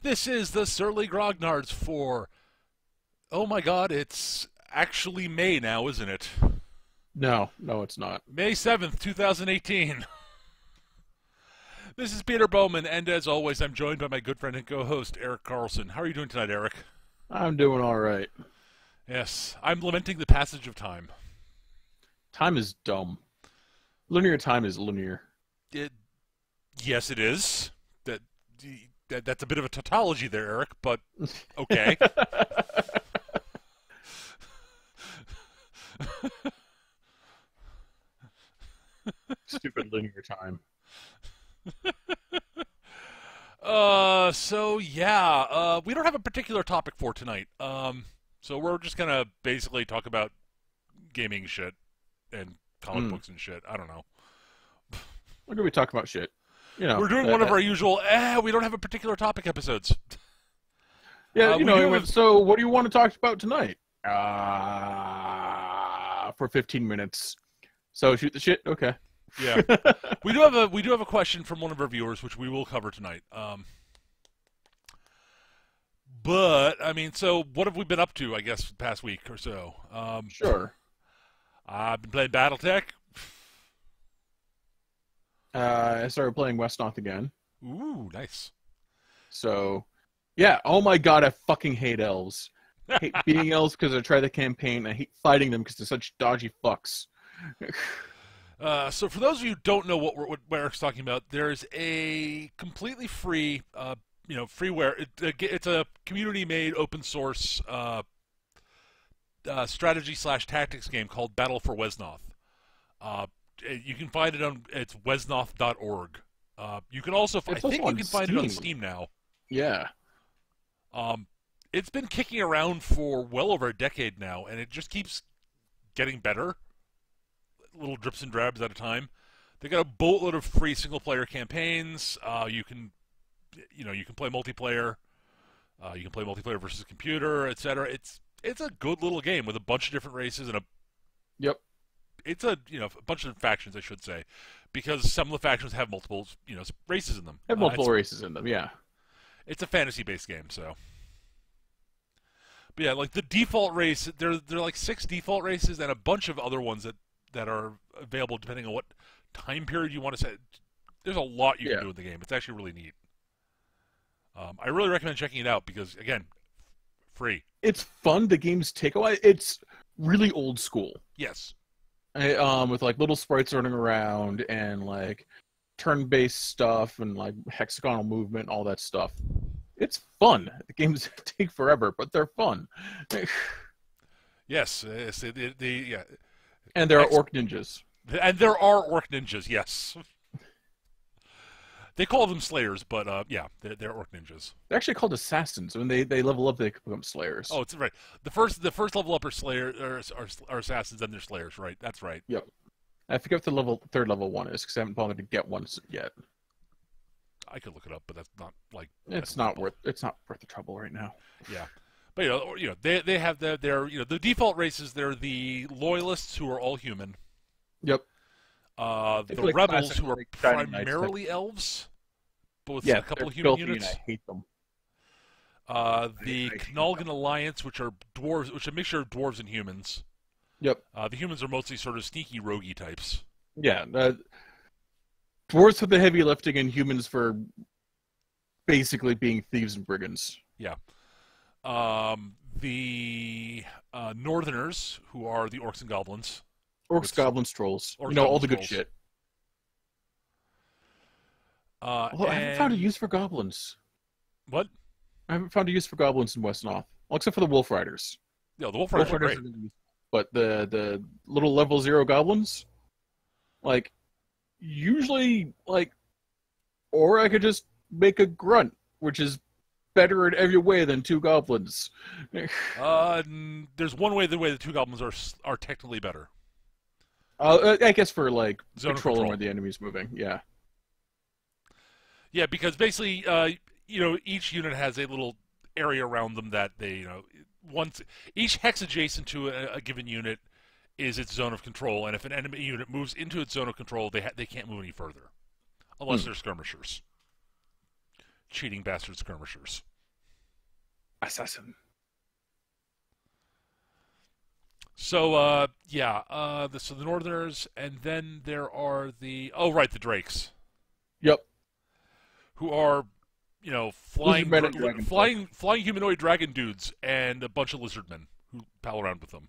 This is the Surly Grognards for. Oh my god, it's actually May now, isn't it? No, no, it's not. May 7th, 2018. This is Peter Bowman, and as always, I'm joined by my good friend and co host, Eric Carlson. How are you doing tonight, Eric? I'm doing all right. Yes, I'm lamenting the passage of time. Time is dumb. Linear time is linear. It, yes, it is. That's a bit of a tautology there, Eric, but okay. Stupid linear time. We don't have a particular topic for tonight. So we're just gonna basically talk about gaming shit and comic books and shit. I don't know. When do we talk about shit? You know, We're doing one of our usual, we don't have a particular topic episodes. yeah, we so what do you want to talk about tonight? For 15 minutes. So shoot the shit? Okay. Yeah. we do have a question from one of our viewers, which we will cover tonight. But I mean, so what have we been up to? I guess the past week or so. Sure. I've been playing BattleTech. I started playing Westnoth again. Ooh, nice. So, yeah. Oh my god, I fucking hate elves. I hate beating elves because I try the campaign. I hate fighting them because they're such dodgy fucks. So for those of you who don't know what Eric's talking about, there's a completely free, freeware. It's a community-made, open-source strategy/tactics game called Battle for Wesnoth. You can find it on wesnoth.org. You can also, I think, you can find it on Steam now. Yeah. It's been kicking around for well over a decade now, and it just keeps getting better. Little drips and drabs at a time. They got a boatload of free single-player campaigns. You can play multiplayer. You can play multiplayer versus computer, etc. It's a good little game with a bunch of different races and Yep. it's a bunch of factions, I should say, because some of the factions have multiple races in them. Have multiple races in them. Yeah. It's a fantasy-based game, so. But yeah, like the default race, there are like 6 default races and a bunch of other ones that are available depending on what time period you want to set. There's a lot you can do in the game. It's actually really neat. I really recommend checking it out because, again, free. It's fun. The games take a while. It's really old school. Yes. With like little sprites running around and like turn-based stuff and like hexagonal movement, all that stuff. It's fun. The games take forever, but they're fun. Yes. Yeah. And there are orc ninjas. And there are orc ninjas, yes. They call them slayers, but yeah, they're orc ninjas. They're actually called assassins. When they level up, they become slayers. Oh, it's right. The first level up are slayers are assassins, then they're slayers, right? That's right. Yep. I forget what the third level one is because I haven't bothered to get one yet. I could look it up, but that's not like it's not worth the trouble right now. Yeah. But they have their the default races. They're the loyalists who are all human. Yep. The like rebels who are primarily elves, but with a couple of human units. And I hate them. The Knolgan Alliance, which are dwarves, which are a mixture of dwarves and humans. Yep. The humans are mostly sort of sneaky, roguey types. Yeah. Dwarves for the heavy lifting and humans for basically being thieves and brigands. Yeah. The Northerners, who are the orcs and goblins. Orcs, goblins, trolls. All the good shit. Although I haven't found a use for goblins. What? I haven't found a use for goblins in Westnoth. Well, except for the Wolf Riders. Yeah, the Wolf Riders are great. But the little level 0 goblins, like, usually, like, or I could just make a grunt, which is better in every way than 2 goblins. There's one way the 2 goblins are technically better. I guess for like controlling where the enemy's moving, yeah. Yeah, because basically, each unit has a little area around them that they, once each hex adjacent to a given unit is its zone of control, and if an enemy unit moves into its zone of control, they can't move any further, unless they're skirmishers, cheating bastard skirmishers. Assassin. So so the Northerners, and then there are the the Drakes, Yep. who are Lizardmen and Dragonfolk. flying humanoid dragon dudes and a bunch of lizardmen who pal around with them.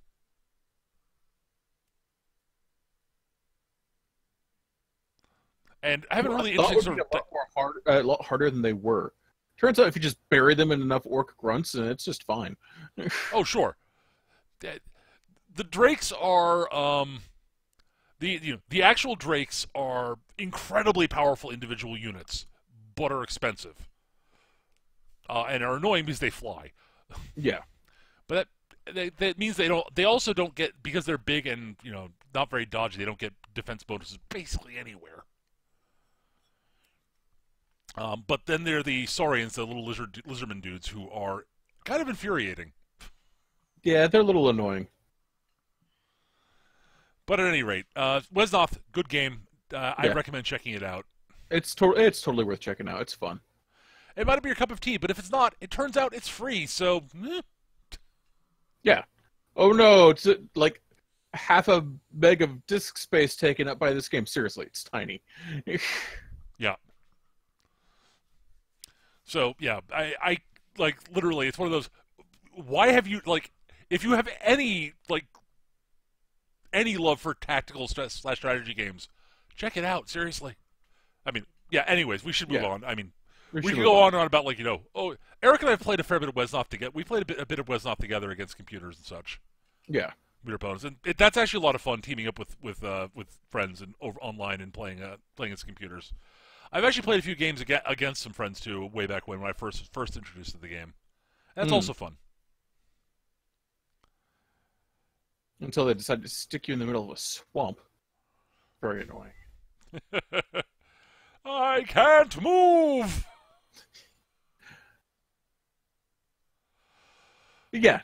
And I have a Well, I really thought interesting would sort be of a lot harder than they were. Turns out if you just bury them in enough orc grunts, then it's just fine. oh sure, the Drakes are the actual Drakes are incredibly powerful individual units, but are expensive and are annoying because they fly. Yeah. But that means they also don't get, because they're big and not very dodgy. They don't get defense bonuses basically anywhere. But then there are the Saurians, the little lizardman dudes, who are kind of infuriating. Yeah, they're a little annoying. But at any rate, Wesnoth, good game. I Yeah. recommend checking it out. It's totally worth checking out. It's fun. It might be your cup of tea, but if it's not, it turns out it's free. So, Yeah. Oh no, it's like half a meg of disk space taken up by this game. Seriously, it's tiny. yeah. So yeah, I like literally. It's one of those. Why have you if you have any love for tactical slash strategy games, check it out. Seriously. I mean, yeah. Anyways, we should move Yeah. on. I mean, We we should could move go on. on and on about Eric and I have played a fair bit of Wesnoth together. We played a bit of Wesnoth together against computers and such. Yeah. With opponents, and that's actually a lot of fun teaming up with friends and over online and playing against computers. I've actually played a few games against some friends too, way back when I first introduced to the game. That's also fun. Until they decide to stick you in the middle of a swamp. Very annoying. I can't move. Yeah,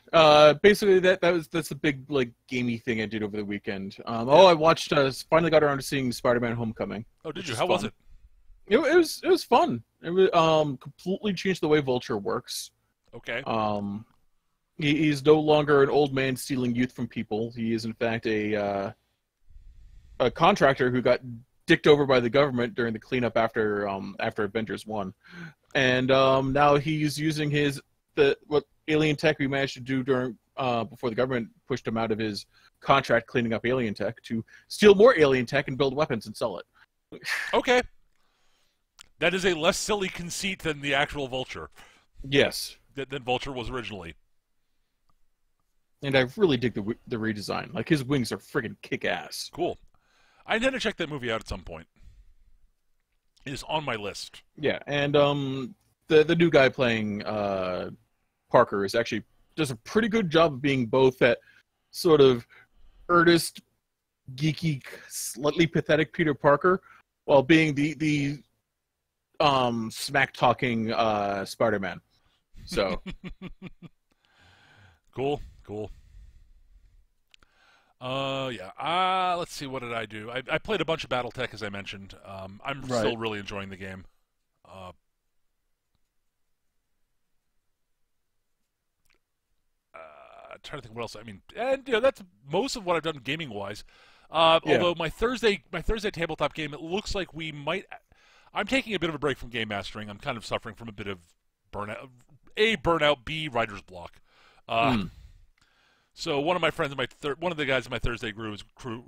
basically that's the big like gamey thing I did over the weekend. I watched finally got around to seeing Spider-Man: Homecoming. Oh, did you? How was it? It was fun. It was completely changed the way Vulture works. Okay. He's no longer an old man stealing youth from people. He is in fact a contractor who got dicked over by the government during the cleanup after Avengers 1, and now he's using what alien tech we managed to do during before the government pushed him out of his contract cleaning up alien tech to steal more alien tech and build weapons and sell it. Okay. That is a less silly conceit than the actual Vulture. Yes, Than Vulture was originally. and I really dig the redesign. Like his wings are friggin' kick ass. Cool. I intend to check that movie out at some point. It is on my list. Yeah, and the new guy playing Parker is actually does a pretty good job of being both that sort of earnest, geeky, slightly pathetic Peter Parker, while being the smack talking Spider-Man. So Cool. Yeah. Let's see. What did I do? I played a bunch of BattleTech, as I mentioned. I'm Right. still really enjoying the game. Trying to think what else. I mean, and that's most of what I've done gaming wise. Yeah. Although my Thursday tabletop game, it looks like we might. I'm taking a bit of a break from game mastering. I'm kind of suffering from a bit of burnout. A burnout. B writer's block. So one of my friends, one of the guys in my Thursday crew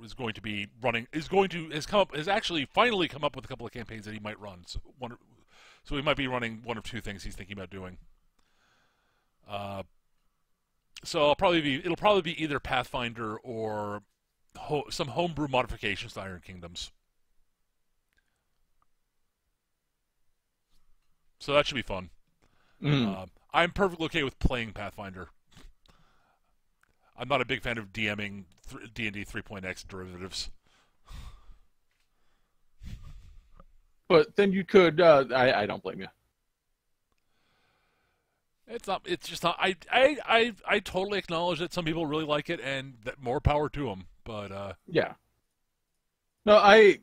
is going to be running. Has actually finally come up with a couple of campaigns that he might run. So he might be running one of two things he's thinking about doing. So it'll probably be either Pathfinder or some homebrew modifications to Iron Kingdoms. So that should be fun. I'm perfectly okay with playing Pathfinder. I'm not a big fan of DMing D&D 3.x derivatives. But then you could. I don't blame you. It's not. It's just not. I totally acknowledge that some people really like it, and that more power to them. But Yeah. No, I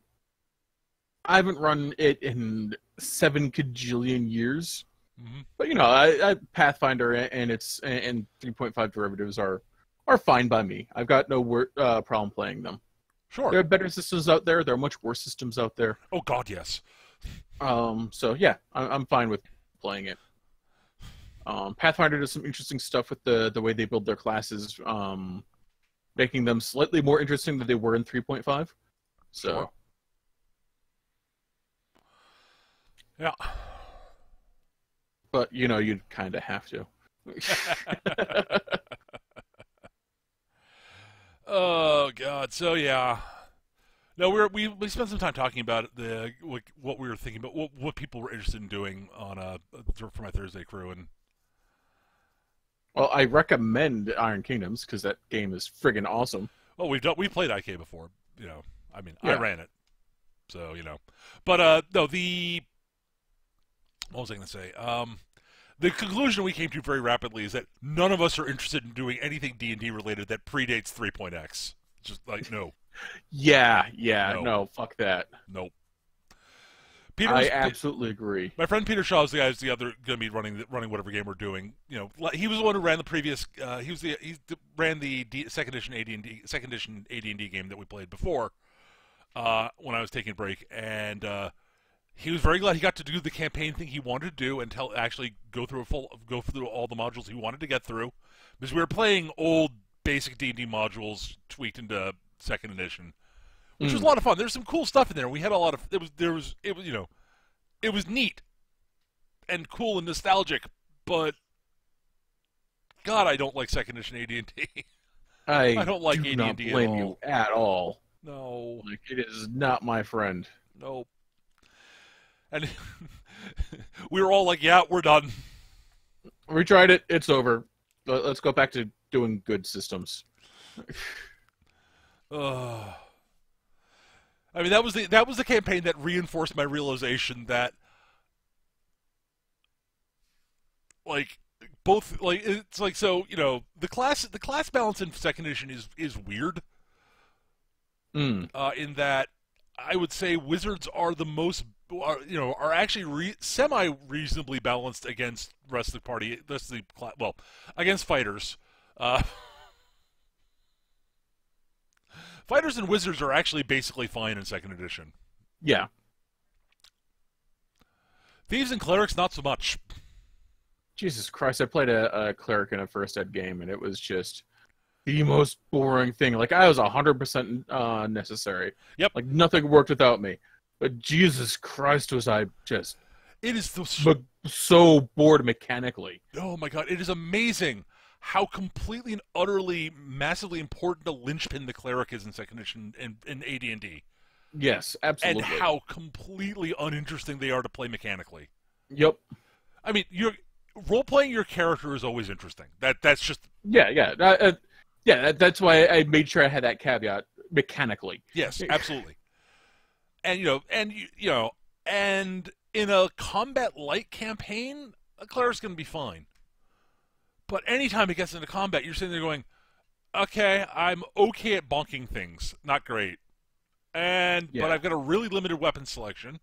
haven't run it in 7 cajillion years. Hmm. But Pathfinder and its and 3.5 derivatives are fine by me. I've got no problem playing them. Sure. There are better systems out there. There are much worse systems out there. Oh God, yes. So yeah, I'm fine with playing it. Pathfinder does some interesting stuff with the way they build their classes, making them slightly more interesting than they were in 3.5. Sure. So, Yeah. but you'd kind of have to. Oh God. So yeah. No, we spent some time talking about what we were thinking about, what people were interested in doing on for my Thursday crew, and Well, I recommend Iron Kingdoms because that game is friggin' awesome. well, we played IK before, you know. I mean, I Yeah. ran it, so you know. But no, the what was I going to say? The conclusion we came to very rapidly is that none of us are interested in doing anything D&D related that predates 3.x. Just like no, Yeah, no, no, fuck that. nope. I absolutely agree. My friend Peter Shaw is the guy who's the other going to be running whatever game we're doing. You know, he was the one who ran the previous. Ran the second edition AD&D game that we played before when I was taking a break, and he was very glad he got to do the campaign thing he wanted to do and actually go through all the modules he wanted to get through, because we were playing old basic D&D modules tweaked into second edition, which was a lot of fun. There's some cool stuff in there. We had a lot of it was neat and cool and nostalgic, but God, I don't like second edition AD&D. I don't like do AD&D not blame at all. you at all. No, Like, it is not my friend. no. And we were all like, "Yeah, we're done." We tried it. It's over. Let's go back to doing good systems. I mean, that was the campaign that reinforced my realization that, like, both, like, it's like, so, you know, the class balance in second edition is weird. Mm. In that I would say wizards are the most are actually semi reasonably balanced against the rest of the party, against fighters. Uh, Fighters and wizards are actually basically fine in second edition. Yeah. Thieves and clerics not so much. Jesus Christ, I played a cleric in a first ed game, and it was just the most boring thing. Like, I was 100% necessary. Yep. Like, nothing worked without me. But Jesus Christ, was I just It is so bored mechanically. oh my God, it is amazing how completely and utterly massively important a linchpin the cleric is in second edition in AD&D. Yes, absolutely. And how completely uninteresting they are to play mechanically. Yep. I mean, role playing your character is always interesting. That's just Yeah. That's why I made sure I had that caveat mechanically. yes, absolutely. And and in a combat light campaign, a cleric's going to be fine. But anytime it gets into combat, you're sitting there going, "Okay, I'm okay at bonking things, not great." But I've got a really limited weapon selection.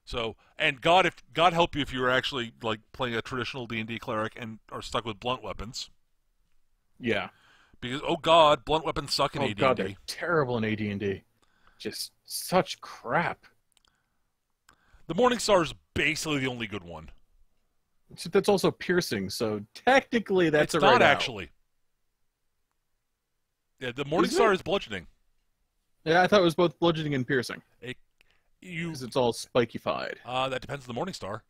So, and God help you if you're actually like playing a traditional D&D cleric and are stuck with blunt weapons. Yeah. Because oh God, blunt weapons suck in AD&D. God, they're terrible in AD&D. Just such crap. The Morningstar is basically the only good one. Except that's also piercing, so technically that's it's a right not out. actually. Yeah, the Morningstar is bludgeoning. Yeah, I thought it was both bludgeoning and piercing. Because it's all spiky-fied. That depends on the Morningstar.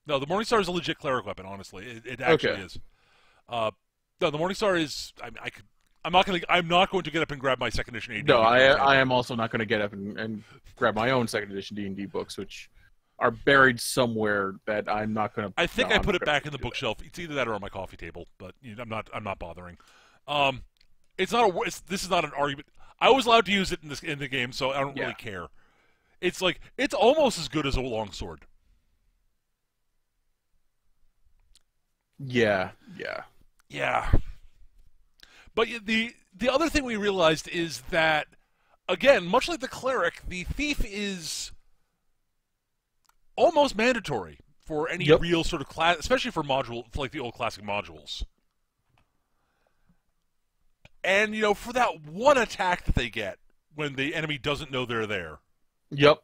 No, the Morningstar is a legit cleric weapon. Honestly, it actually is. No, the Morningstar is. I'm not going to get up and grab my second edition AD&D. No, I am also not going to get up and grab my own second edition D&D books, which are buried somewhere that I'm not going to. I think I put it back in the bookshelf. It's either that or on my coffee table, but I'm not bothering. This is not an argument. I was allowed to use it in the game, so I don't really care. It's like it's almost as good as a longsword. Yeah. But the other thing we realized is that, again, much like the cleric, the thief is almost mandatory for any Yep. real sort of class, especially for like the old classic modules. And for that one attack that they get when the enemy doesn't know they're there, Yep.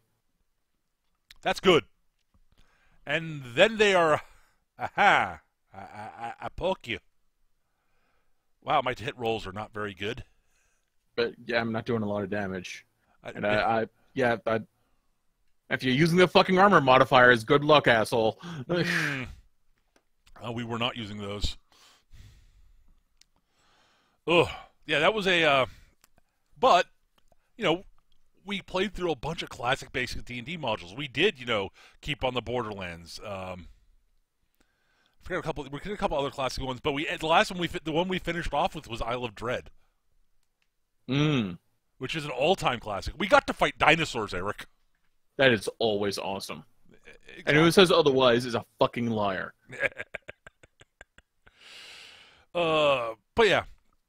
that's good. And then they are, aha, I poke you. Wow, my hit rolls are not very good. But yeah, I'm not doing a lot of damage. And Yeah. if you're using the fucking armor modifiers, good luck, asshole. We were not using those. Ugh. Yeah, that was a. But, we played through a bunch of classic basic D&D modules. We did, keep on the Borderlands. We did a couple other classic ones, but the one we finished off with was Isle of Dread, which is an all-time classic. We got to fight dinosaurs, Eric. That is always awesome. Exactly. And who says otherwise is a fucking liar. But yeah,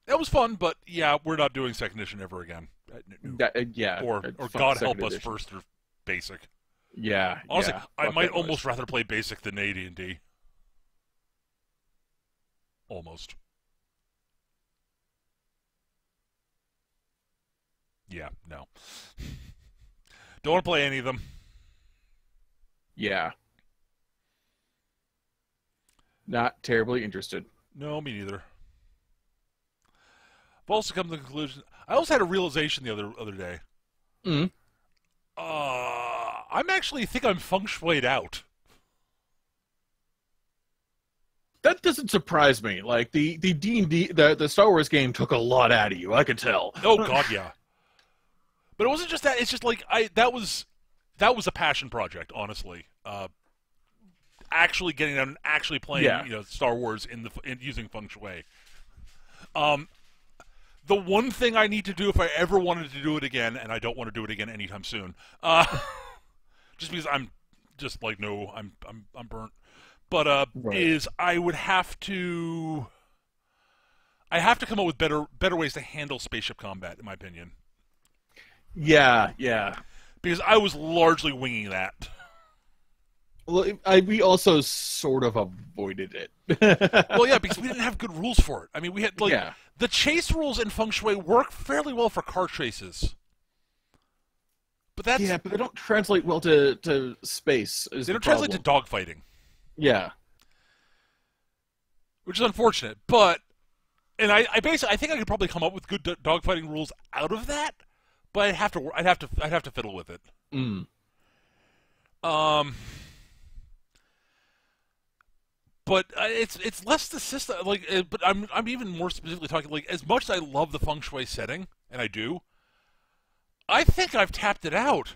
that was fun. But yeah, we're not doing second edition ever again. Yeah. Or God help us, first or basic. Yeah. Honestly, yeah, I might that almost rather play basic than AD&D. Almost. Yeah, no. Don't want to play any of them. Yeah. Not terribly interested. No, me neither. I've also come to the conclusion. I also had a realization the other day. I'm actually think I'm feng shuied out. That doesn't surprise me. Like the D&D, the Star Wars game took a lot out of you. I could tell. Oh God, yeah. But it wasn't just that. It's just like that was a passion project, honestly. Actually getting out and actually playing, Star Wars in using feng shui. The one thing I need to do if I ever wanted to do it again, and I don't want to do it again anytime soon, just because I'm just like I'm burnt. But Right. is I have to come up with better ways to handle spaceship combat, in my opinion. Yeah. Because I was largely winging that. Well, we also sort of avoided it. Well, yeah, because we didn't have good rules for it. I mean, we had the chase rules in feng shui work fairly well for car chases. But but they don't translate well to space. They don't translate to dogfighting. Yeah, which is unfortunate. But I think I could probably come up with good dogfighting rules out of that. But I'd have to fiddle with it. But it's less the system. But I'm even more specifically talking. Like, as much as I love the feng shui setting, and I do, I think I've tapped it out.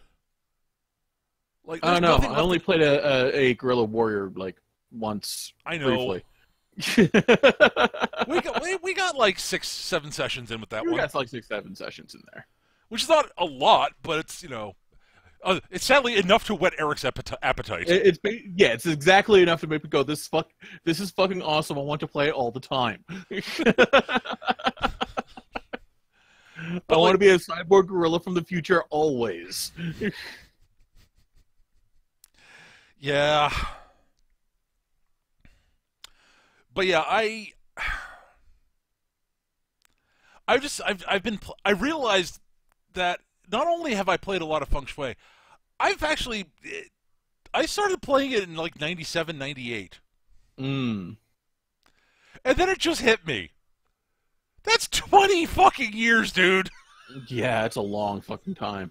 Like, I don't know. I only played a guerrilla warrior once. I know. Briefly. we got like 6-7 sessions in with that one. We got like 6-7 sessions in there, which is not a lot, but it's it's sadly enough to whet Eric's appetite. It's exactly enough to make me go, this is fucking awesome. I want to play it all the time. I want to be a cyborg gorilla from the future always. Yeah. But yeah, I realized that not only have I played a lot of feng shui, I started playing it in like 97, 98. And then it just hit me. That's 20 fucking years, dude. Yeah, it's a long fucking time.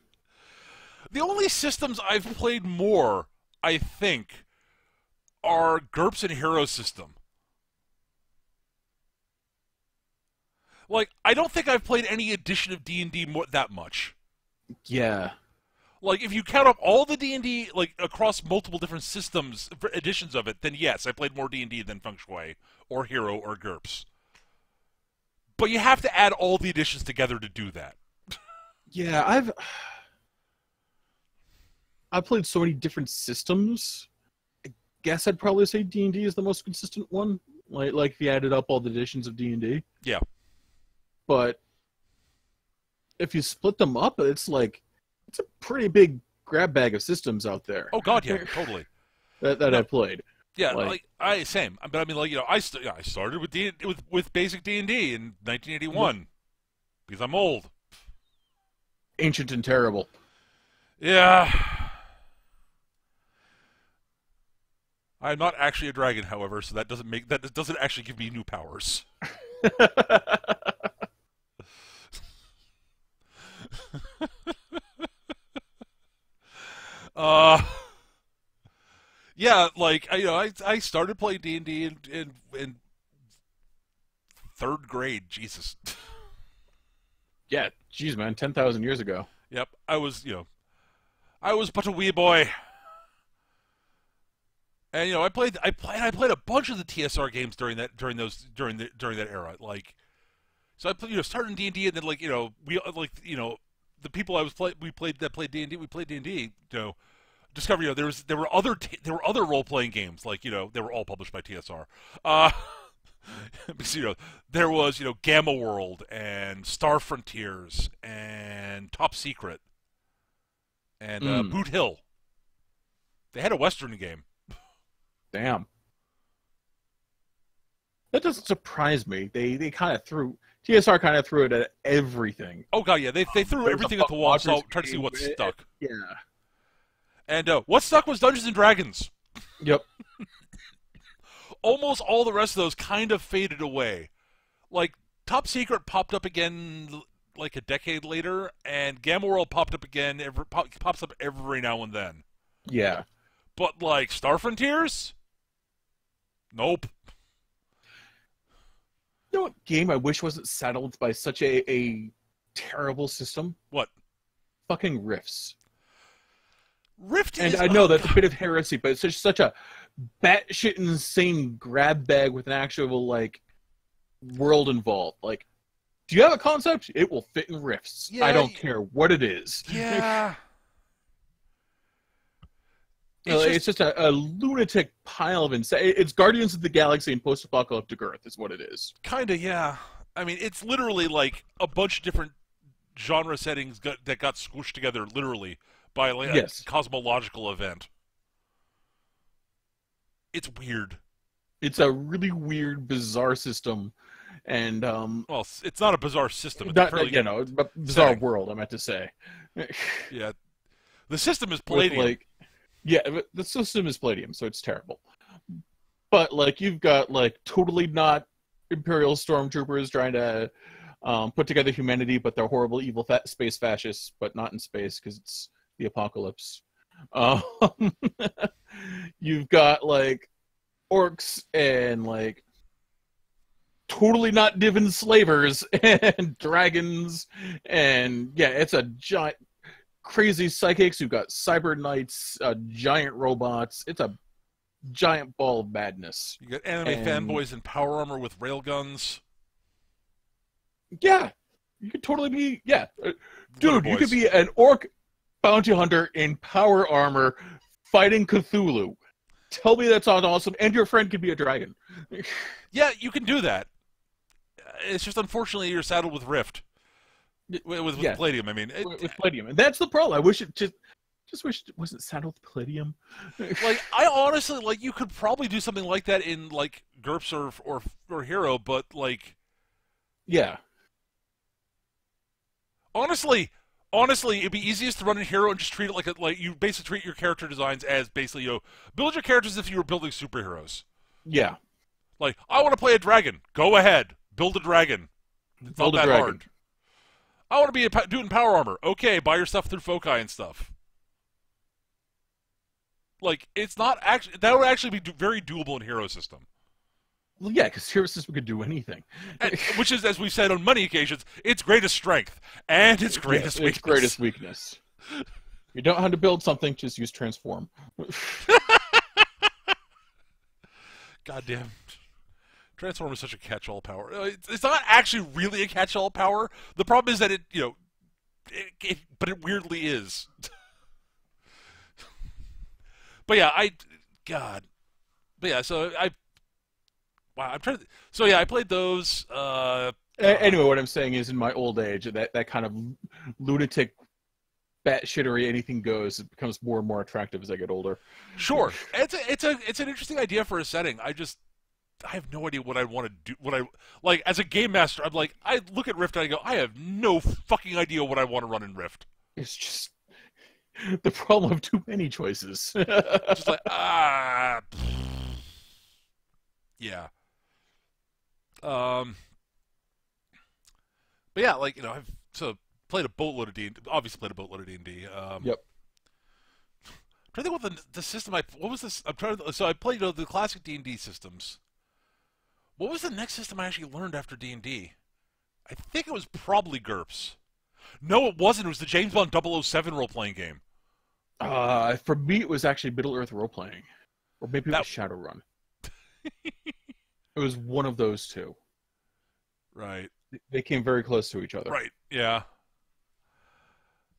The only systems I've played more, I think, are GURPS and Hero System. Like, I don't think I've played any edition of D&D that much. Yeah. Like, if you count up all the D&D, like, across multiple different systems, editions of it, then yes, I played more D&D than Feng Shui, or Hero, or GURPS. But you have to add all the editions together to do that. Yeah, I've played so many different systems. I guess I'd probably say D&D is the most consistent one. Like if you added up all the editions of D&D. Yeah. But if you split them up, it's a pretty big grab bag of systems out there Oh God, yeah, totally. that No, I played. yeah, Like I same. But I mean, like I started with with basic D&D in yep, 1981 because I'm old. ancient and terrible. Yeah, I'm not actually a dragon, however, so that doesn't actually give me new powers. Uh, yeah, like I started playing D&D in third grade. Jesus. Yeah, geez, man, 10,000 years ago. Yep, I was but a wee boy. And I played a bunch of the TSR games during that era. Like so I started in D&D, and then the people we played that played D&D, we played D&D, discovered there were other role playing games, like they were all published by TSR. Because, there was Gamma World and Star Frontiers and Top Secret and Mm, Boot Hill. They had a Western game. damn, that doesn't surprise me. They kind of threw TSR kind of threw it at everything. Oh god, yeah, they threw There's a everything at Buck the wall and Rogers tried to see game. what stuck. Yeah. And what stuck was Dungeons and Dragons. Yep. Almost all the rest of those kind of faded away. Like Top Secret popped up again like a decade later, and Gamma World popped up again. Pops up every now and then. Yeah. But like Star Frontiers, nope. You know what game I wish wasn't saddled by such a terrible system? What? Fucking Rifts. Rift And is. I know that's a bit of heresy, but it's just such a batshit insane grab bag with an actual like world involved. Like, do you have a concept? It will fit in Rifts. Yeah, I don't care what it is. Yeah. It's just a lunatic pile of insane. It's Guardians of the Galaxy in post-apocalyptic Earth is what it is. Kind of, yeah. I mean, it's literally like a bunch of different genre settings that got squished together, literally by like Yes. a cosmological event. It's weird. It's a really weird, bizarre system, and Well, it's not a bizarre system. It's not, a fairly but bizarre setting. world. I meant to say. Yeah, the system is With, Palladium. like, yeah, but the system is Palladium, so it's terrible. But like, you've got like totally not Imperial stormtroopers trying to put together humanity, but they're horrible, evil space fascists, but not in space because it's the apocalypse. Um, you've got like orcs and like totally not Divan slavers and dragons, and yeah, it's a giant crazy psychics. You've got cyber knights, giant robots. It's a giant ball of madness. You got anime and fanboys in power armor with railguns. yeah, you could totally be Glitter dude. You could boys. be an orc bounty hunter in power armor fighting Cthulhu. Tell me that sounds awesome. And your friend could be a dragon. Yeah, you can do that. It's just unfortunately you're saddled with Rift. With Yeah. Palladium, I mean, With Palladium, and that's the problem. I wish it just wish it wasn't saddled with Palladium. like I honestly like you could probably do something like that in like GURPS or Hero, but like Yeah, honestly, it'd be easiest to run in Hero and just treat it like you basically treat your character designs as basically build your characters as if you were building superheroes. yeah. Like I want to play a dragon, go ahead, build a dragon. It's Build a not that dragon. hard. I want to be a dude in power armor. Okay, buy your stuff through Foci and stuff. Like it's not actually that would actually be very doable in Hero system. Well, yeah, because Hero System could do anything. Which is, as we've said on many occasions, its greatest strength and its greatest Yes, weakness. its greatest weakness. You don't know how to build something, just use transform. Goddamn. Transform is such a catch-all power. It's not actually really a catch-all power. The problem is that but it weirdly is. But yeah, But yeah, wow, I'm trying to. So yeah, I played those. Anyway, what I'm saying is, in my old age, that kind of lunatic batshittery anything goes. It becomes more and more attractive as I get older. Sure, it's an interesting idea for a setting. I have no idea what I want to do. What I like as a game master, I'm like, I look at Rift and I go, I have no fucking idea what I want to run in Rift. It's just the problem of too many choices. Just like yeah. But yeah, like I've played a boatload of D&D. Obviously, played a boatload of D&D. Yep. I'm trying to think what the system what was this? So I played the classic D&D systems. What was the next system I actually learned after D&D? I think it was probably GURPS. No, it wasn't. It was the James Bond 007 role-playing game. For me, it was actually Middle-earth role-playing. Or maybe it was Shadowrun. It was one of those two. Right. They came very close to each other. Right, yeah.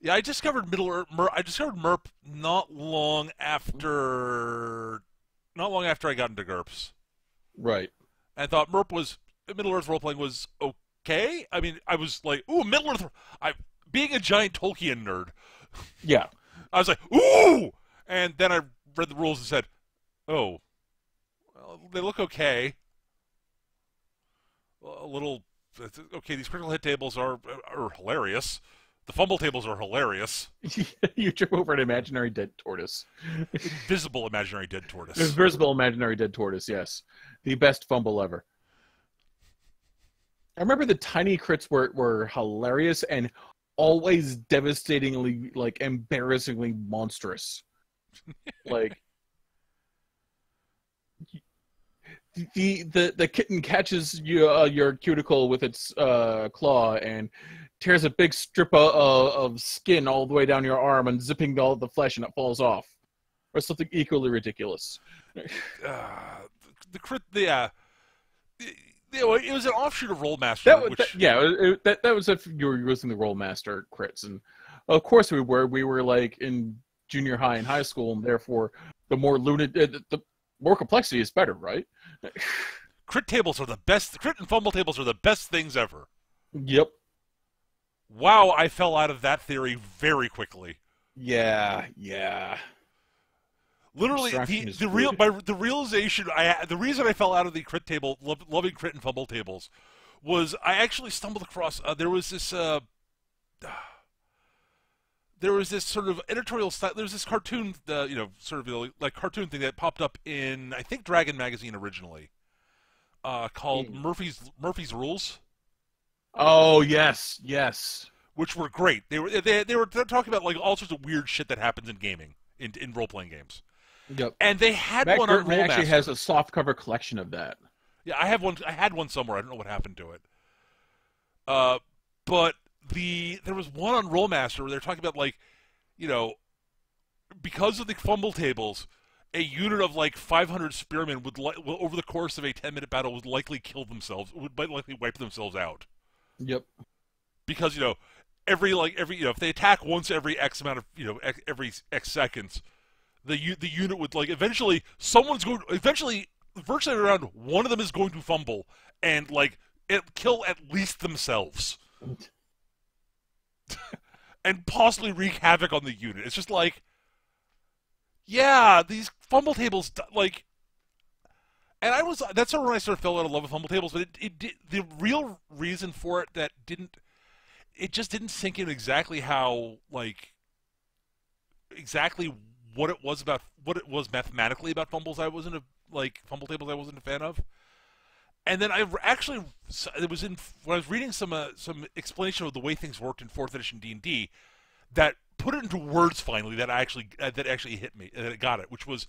Yeah, I discovered I discovered MERP not long after I got into GURPS. Right. And thought Middle-earth role-playing was okay. I mean, I was like, ooh, Middle-earth... being a giant Tolkien nerd. Yeah. I was like, ooh! And then I read the rules and said, oh, well, they look okay. A little... Okay, these critical hit tables are hilarious. The fumble tables are hilarious. You trip over an imaginary dead tortoise. Invisible imaginary dead tortoise. Invisible imaginary dead tortoise, yes. The best fumble ever. I remember the tiny crits were hilarious and always devastatingly, like, embarrassingly monstrous. Like, the kitten catches your cuticle with its claw and tears a big strip of skin all the way down your arm and zipping all the flesh, and it falls off, or something equally ridiculous. The crit, yeah. It was an offshoot of Rollmaster. That was if you were using the Rollmaster crits, and of course we were like in junior high and high school, and therefore the more the more complexity is better, right? Crit tables are the best. Crit and fumble tables are the best things ever. Yep. Wow, I fell out of that theory very quickly. Yeah. Literally, the realization the reason I fell out of the crit table, loving crit and fumble tables, was I actually stumbled across there was this sort of editorial style. There was this cartoon, like cartoon thing that popped up in I think Dragon magazine originally, called Murphy's Rules. Oh yes, which were great. They were talking about like all sorts of weird shit that happens in gaming, in role playing games. Yep. And they had Matt one Gertman on Rollmaster. Actually has a softcover collection of that. Yeah, I have one. I had one somewhere. I don't know what happened to it. But there was one on Rollmaster where they're talking about like, because of the fumble tables, a unit of like 500 spearmen would over the course of a 10-minute battle would likely kill themselves. Would likely wipe themselves out. Yep. Because if they attack once every X amount of every X seconds, the unit would like eventually virtually around one of them is going to fumble and like kill at least themselves. And possibly wreak havoc on the unit. It's just like, yeah, these fumble tables, like, and that's sort of when I started fell out of love with fumble tables, but the real reason for it it just didn't sink in exactly how, like, exactly what it was mathematically about fumble tables I wasn't a fan of. And then when I was reading some explanation of the way things worked in 4th edition D&D, that put it into words finally that actually hit me, that it got it, which was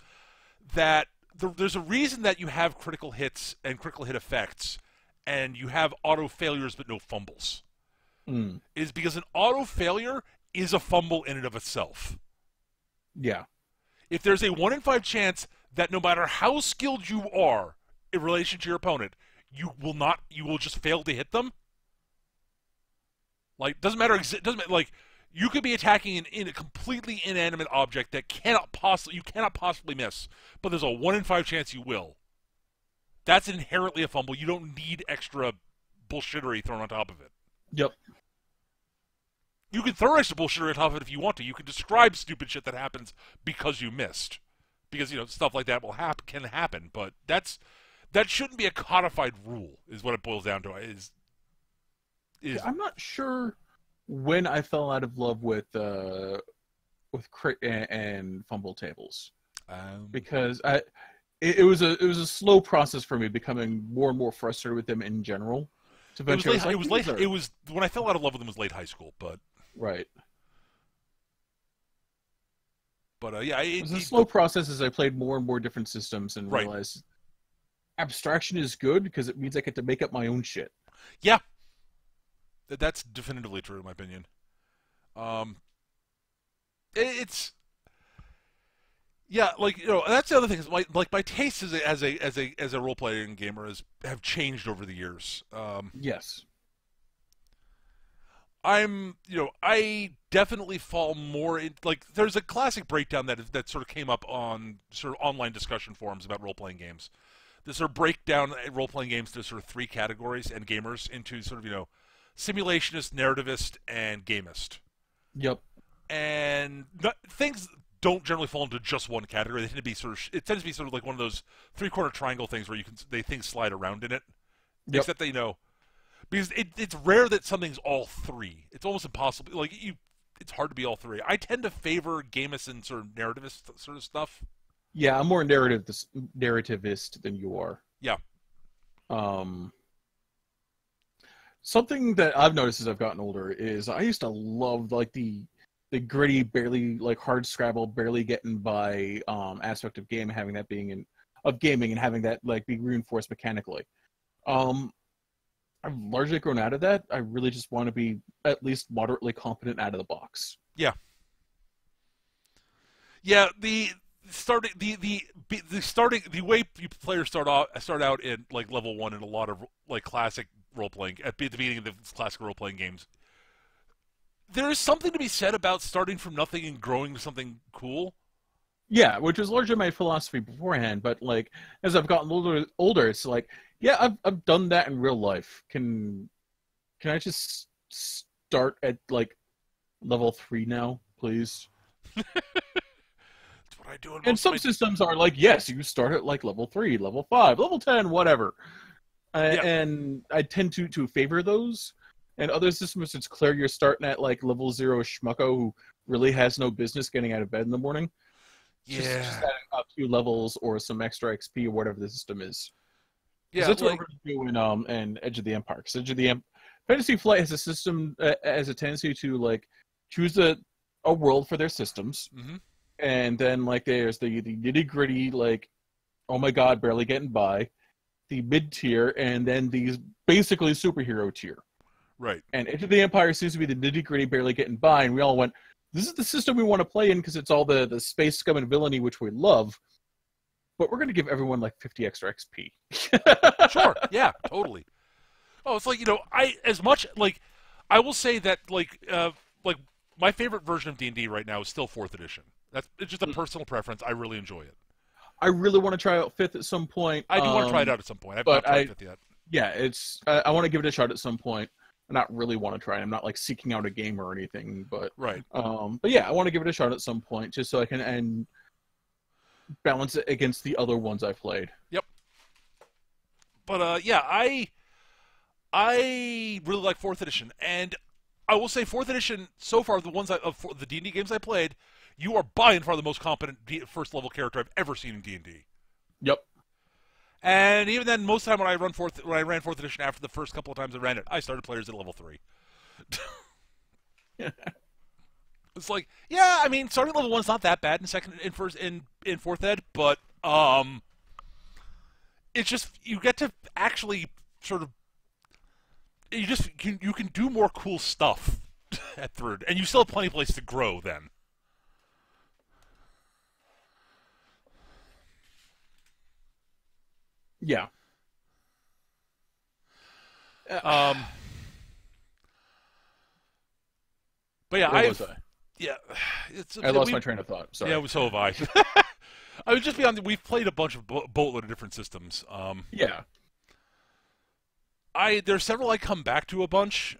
that there's a reason that you have critical hits and critical hit effects, and you have auto failures but no fumbles. It is because an auto failure is a fumble in and of itself. Yeah. If there's a 1 in 5 chance that no matter how skilled you are in relation to your opponent, you will just fail to hit them. Like, doesn't matter, like, you could be attacking in a completely inanimate object that you cannot possibly miss, but there's a 1 in 5 chance you will. That's inherently a fumble. You don't need extra bullshittery thrown on top of it. Yep. You can throw extra bullshit on top of it if you want to. You can describe stupid shit that happens because you missed, because stuff like that can happen. But that shouldn't be a codified rule. Is what it boils down to. Is I'm not sure when I fell out of love with crit and fumble tables, because it was a slow process for me, becoming more and more frustrated with them in general. To eventually, it was when I fell out of love with them was late high school, but right. Yeah, It was a slow process as I played more and more different systems and right. realized abstraction is good because it means I get to make up my own shit. Yeah, that's definitively true in my opinion. It's yeah, that's the other thing. Is my tastes as a role playing gamer have changed over the years. Yes. I definitely fall more in, there's a classic breakdown that sort of came up on sort of online discussion forums about role playing games. This sort of breakdown role playing games to sort of three categories and gamers into sort of simulationist, narrativist, and gamist. Yep. And things don't generally fall into just one category. They tend to be it tends to be sort of like one of those three-quarter triangle things where things slide around in it. Yep. Except that because it's rare that something's all three. It's almost impossible. It's hard to be all three. I tend to favor gamist and sort of narrativist sort of stuff. Yeah, I'm more narrativist than you are. Yeah. Something that I've noticed as I've gotten older is I used to love the gritty, barely hard scrabble, barely getting by aspect of gaming, and having that be reinforced mechanically. I've largely grown out of that. I really just want to be at least moderately competent out of the box. Yeah. Yeah, the way players start out in level 1 in a lot of classic role playing at the beginning of the classic role playing games. There is something to be said about starting from nothing and growing to something cool. Yeah, which was largely my philosophy beforehand, but as I've gotten older, it's yeah, I've done that in real life. Can I just start at level 3 now, please? That's what I do. And some systems are yes, you start at level 3, level 5, level 10, whatever. Yeah. And I tend to favor those. And other systems, it's clear you're starting at level 0 schmucko who really has no business getting out of bed in the morning. Yeah. Just adding up 2 levels or some extra XP or whatever the system is. Yeah, that's what we're going to do in Edge of the Empire. Because Fantasy Flight has a system, has a tendency to choose a world for their systems, and then there's the nitty gritty oh my god, barely getting by, the mid tier, and then these basically superhero tier. Right. And Edge of the Empire seems to be the nitty gritty, barely getting by, and we all went, this is the system we want to play in because it's all the space scum and villainy which we love. But we're going to give everyone 50 extra XP. Sure. Yeah, totally. Oh, it's I will say that my favorite version of D&D right now is still 4th edition. It's just a personal preference. I really enjoy it. I really want to try out 5th at some point. I do want to try it out at some point. I've not tried 5th yet. Yeah, I want to give it a shot at some point. I not really want to try it. I'm not seeking out a game or anything, but right. But yeah, I want to give it a shot at some point just so I can and balance it against the other ones I played. Yep. But yeah, I really like 4th edition, and I will say 4th edition so far, the ones of the D&D games I played, you are by and far the most competent first level character I've ever seen in D&D. Yep. And even then, most of the time when I ran 4th edition, after the first couple of times I ran it, I started players at level 3. It's yeah, I mean, starting level 1's not that bad in 4th ed, but it's just you get to actually sort of you can do more cool stuff at 3rd, and you still have plenty of place to grow then. Yeah. But yeah, Where was I? Yeah, I lost my train of thought. Sorry. Yeah, so have I. I was just beyond. We've played a bunch of boatload of different systems. Yeah. There's several I come back to a bunch.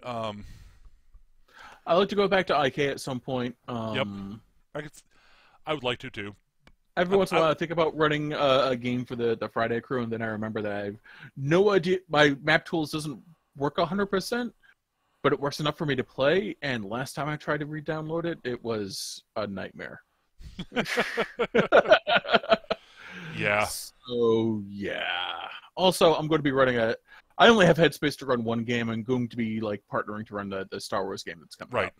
I like to go back to IK at some point. Yep, I could, I would like to too. Every once in a while, I think about running a game for the Friday crew, and then I remember that I have no idea. My map tools doesn't work 100%, but it works enough for me to play. And last time I tried to re-download it, it was a nightmare. Yeah. So yeah. Also, I'm going to be running a. I only have headspace to run one game. I'm going to be like partnering to run the Star Wars game that's coming Right.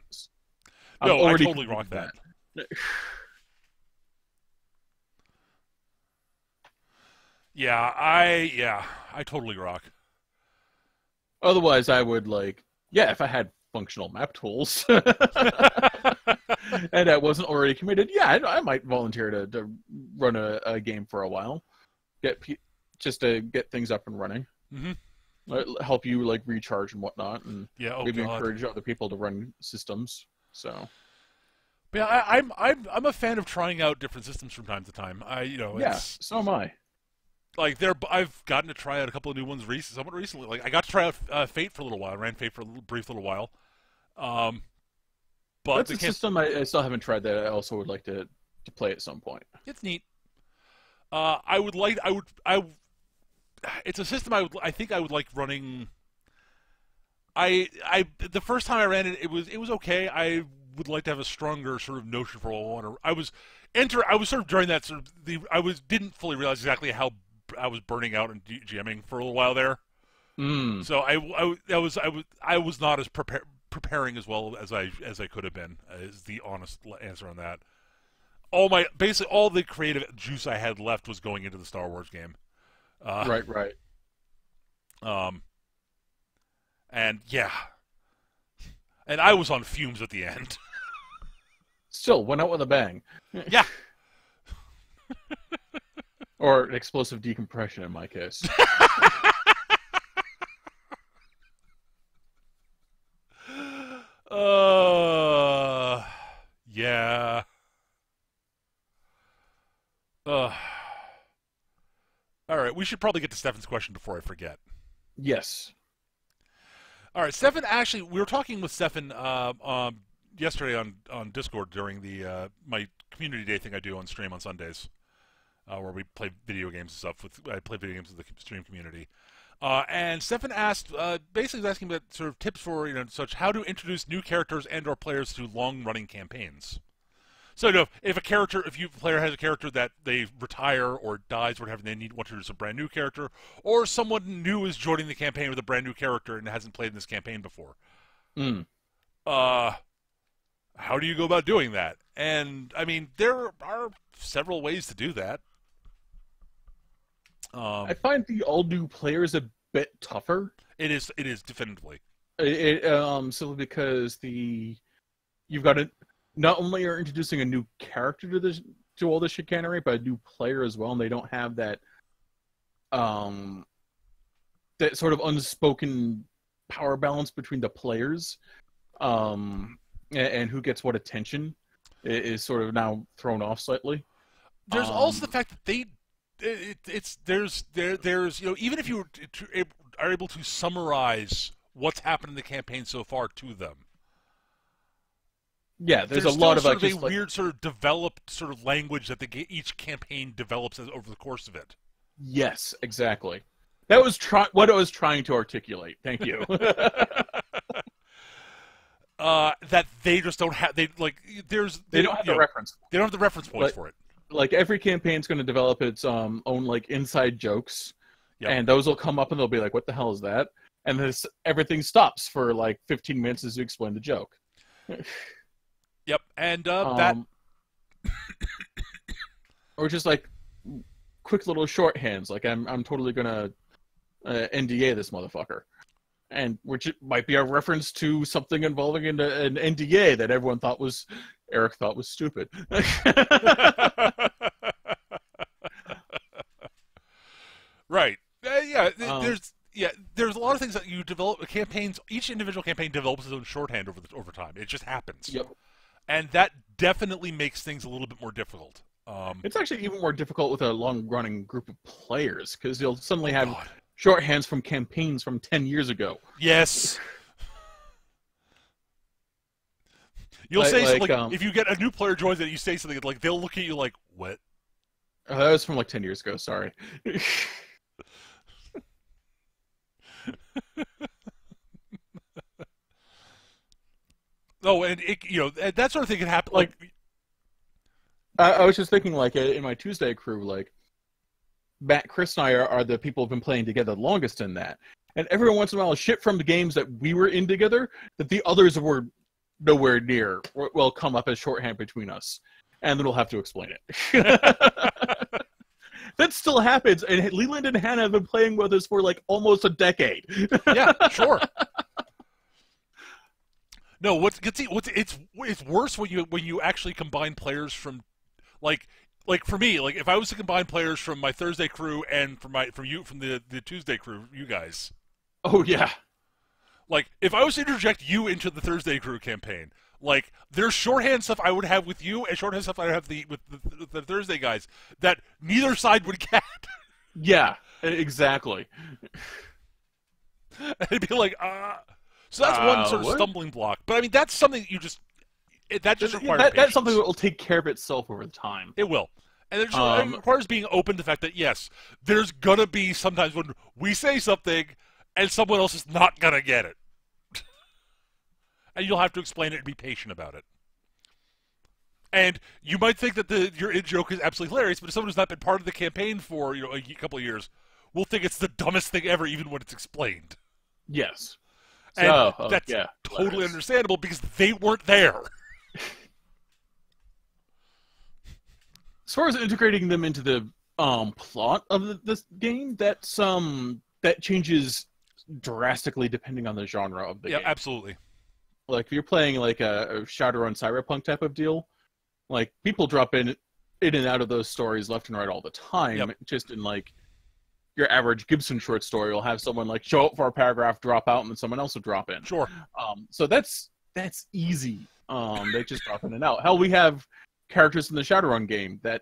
out. No, I totally rock that. Yeah, I totally rock. Otherwise, I would like, yeah, if I had functional map tools and I wasn't already committed, yeah, I might volunteer to run a game for a while, just to get things up and running. Mm-hmm. Help you like recharge and whatnot, and Yeah, maybe encourage other people to run systems. So, but yeah, I'm a fan of trying out different systems from time to time. So am I. Like I've gotten to try out a couple of new ones somewhat recently. Like I got to try out Fate for a little while. I ran Fate for a brief little while. But that's a system I still haven't tried that I also would like to play at some point. It's neat. It's a system I think I would like running. The first time I ran it, it was okay. I would like to have a stronger sort of notion for what I want. I was sort of during that sort of didn't fully realize exactly how I was burning out and GMing for a little while there. So I was not as preparing as well as I could have been. Is the honest answer on that. Basically all the creative juice I had left was going into the Star Wars game. Right. And yeah, and I was on fumes at the end. Still went out with a bang. Yeah. Or explosive decompression in my case. Yeah. All right, we should probably get to Stefan's question before I forget. Yes. All right, Stefan. Actually, we were talking with Stefan yesterday on Discord during the my community day thing I do on stream on Sundays, where we play video games and stuff. I play video games with the stream community. And Stefan asked, basically, was asking about sort of tips for such how to introduce new characters and/or players to long-running campaigns. So, if a player has a character that they retire or dies or whatever, they want to introduce a brand new character, or someone new is joining the campaign with a brand new character and hasn't played in this campaign before. How do you go about doing that? And I mean, there are several ways to do that. I find the all new players a bit tougher. It is definitively. Simply because you've got to. Not only are introducing a new character to all the chicanery, but a new player as well, and they don't have that that sort of unspoken power balance between the players, and who gets what attention is sort of now thrown off slightly. There's also the fact that there's even if you are able to summarize what's happened in the campaign so far to them. Yeah, there's a lot of sort of a weird sort of developed sort of language that each campaign develops over the course of it. Yes, exactly. That was what I was trying to articulate. Thank you. That they just don't have. They don't have the reference. They don't have the reference points for it. Like every campaign's going to develop its own like inside jokes, and those will come up and they'll be like, "What the hell is that?" And everything stops for like 15 minutes as you explain the joke. Yep, and that, or just like quick little shorthands, like I'm totally gonna NDA this motherfucker, and which might be a reference to something involving an NDA that Eric thought was stupid. Right. There's a lot of things that you develop. Campaigns, each individual campaign develops its own shorthand over time. It just happens. Yep. And that definitely makes things a little bit more difficult. It's actually even more difficult with a long-running group of players, because you'll suddenly have shorthands from campaigns from 10 years ago. Yes. You'll say something Like, like, if you get a new player joins and you say something like, they'll look at you like, what? that was from like 10 years ago. Sorry. Oh, and that sort of thing can happen. Like, I was just thinking, like, in my Tuesday crew, like, Matt, Chris, and I are the people who've been playing together the longest in that. And every once in a while, shit from the games that we were in together that the others were nowhere near will come up as shorthand between us. And then we'll have to explain it. That still happens. And Leland and Hannah have been playing with us for, like, almost a decade. Yeah, sure. No, it's worse when you actually combine players from, like for me, like if I was to combine players from my Thursday crew and from the Tuesday crew, you guys. Oh, yeah. Like if I was to interject you into the Thursday crew campaign, like there's shorthand stuff I would have with you and shorthand stuff I would have with the Thursday guys that neither side would get. Yeah, exactly. It'd be like, So that's one sort of stumbling block. But I mean, that's something that requires patience. That's something that will take care of itself over time. It will. And it requires being open to the fact that, yes, there's going to be sometimes when we say something and someone else is not going to get it. And you'll have to explain it and be patient about it. And you might think that your in-joke is absolutely hilarious, but if someone who's not been part of the campaign for a couple of years will think it's the dumbest thing ever, even when it's explained. Yes. And that's totally understandable because they weren't there. As far as integrating them into the plot of this game, that changes drastically depending on the genre of the game. Yeah, absolutely. Like if you're playing like a Shadowrun Cyberpunk type of deal, like people drop in and out of those stories left and right all the time. Yep. Just in like your average Gibson short story, you'll have someone like show up for a paragraph, drop out, and then someone else will drop in. Sure. So that's easy. They just drop in and out. Hell, we have characters in the Shadowrun game that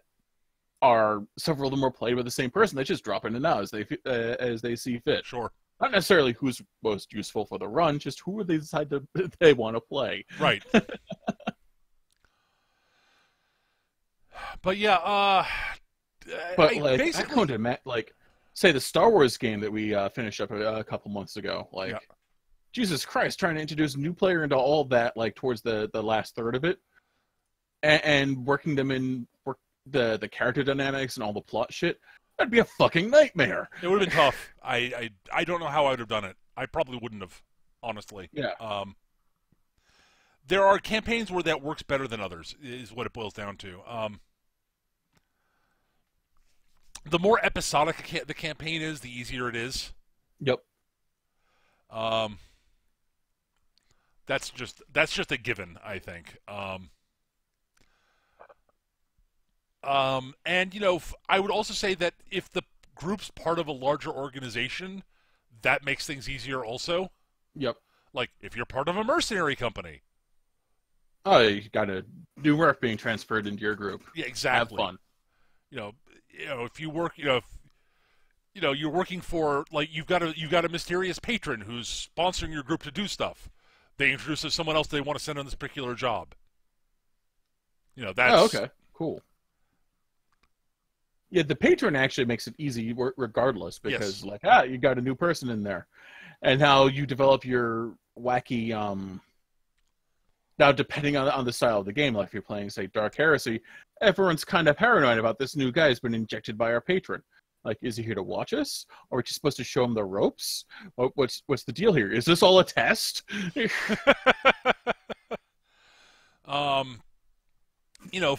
are several of them are played by the same person. They just drop in and out as they see fit. Sure. Not necessarily who's most useful for the run, just who they decide they want to play. Right. But yeah, but I come to like say the Star Wars game that we finished up a couple months ago. Like, yeah. Jesus Christ, trying to introduce a new player into all of that, like towards the last third of it, and working them in the character dynamics and all the plot shit. That'd be a fucking nightmare. It would have been tough. I don't know how I would have done it. I probably wouldn't have, honestly. Yeah. There are campaigns where that works better than others, is what it boils down to. The more episodic the campaign is, the easier it is. Yep. That's just a given, I think. And I would also say that if the group's part of a larger organization, that makes things easier also. Yep. Like if you're part of a mercenary company. Oh, you got a new work being transferred into your group. Yeah, exactly. Have fun. If you work, you're working for, like, you've got a mysterious patron who's sponsoring your group to do stuff. They introduce someone else they want to send on this particular job. That's... Oh, okay. Cool. Yeah, the patron actually makes it easy regardless because, yes. You got a new person in there. And how you develop your wacky... Now, depending on the style of the game, like if you're playing, say, Dark Heresy, everyone's kind of paranoid about this new guy who's been injected by our patron. Like, is he here to watch us? Or are we just supposed to show him the ropes? What's the deal here? Is this all a test?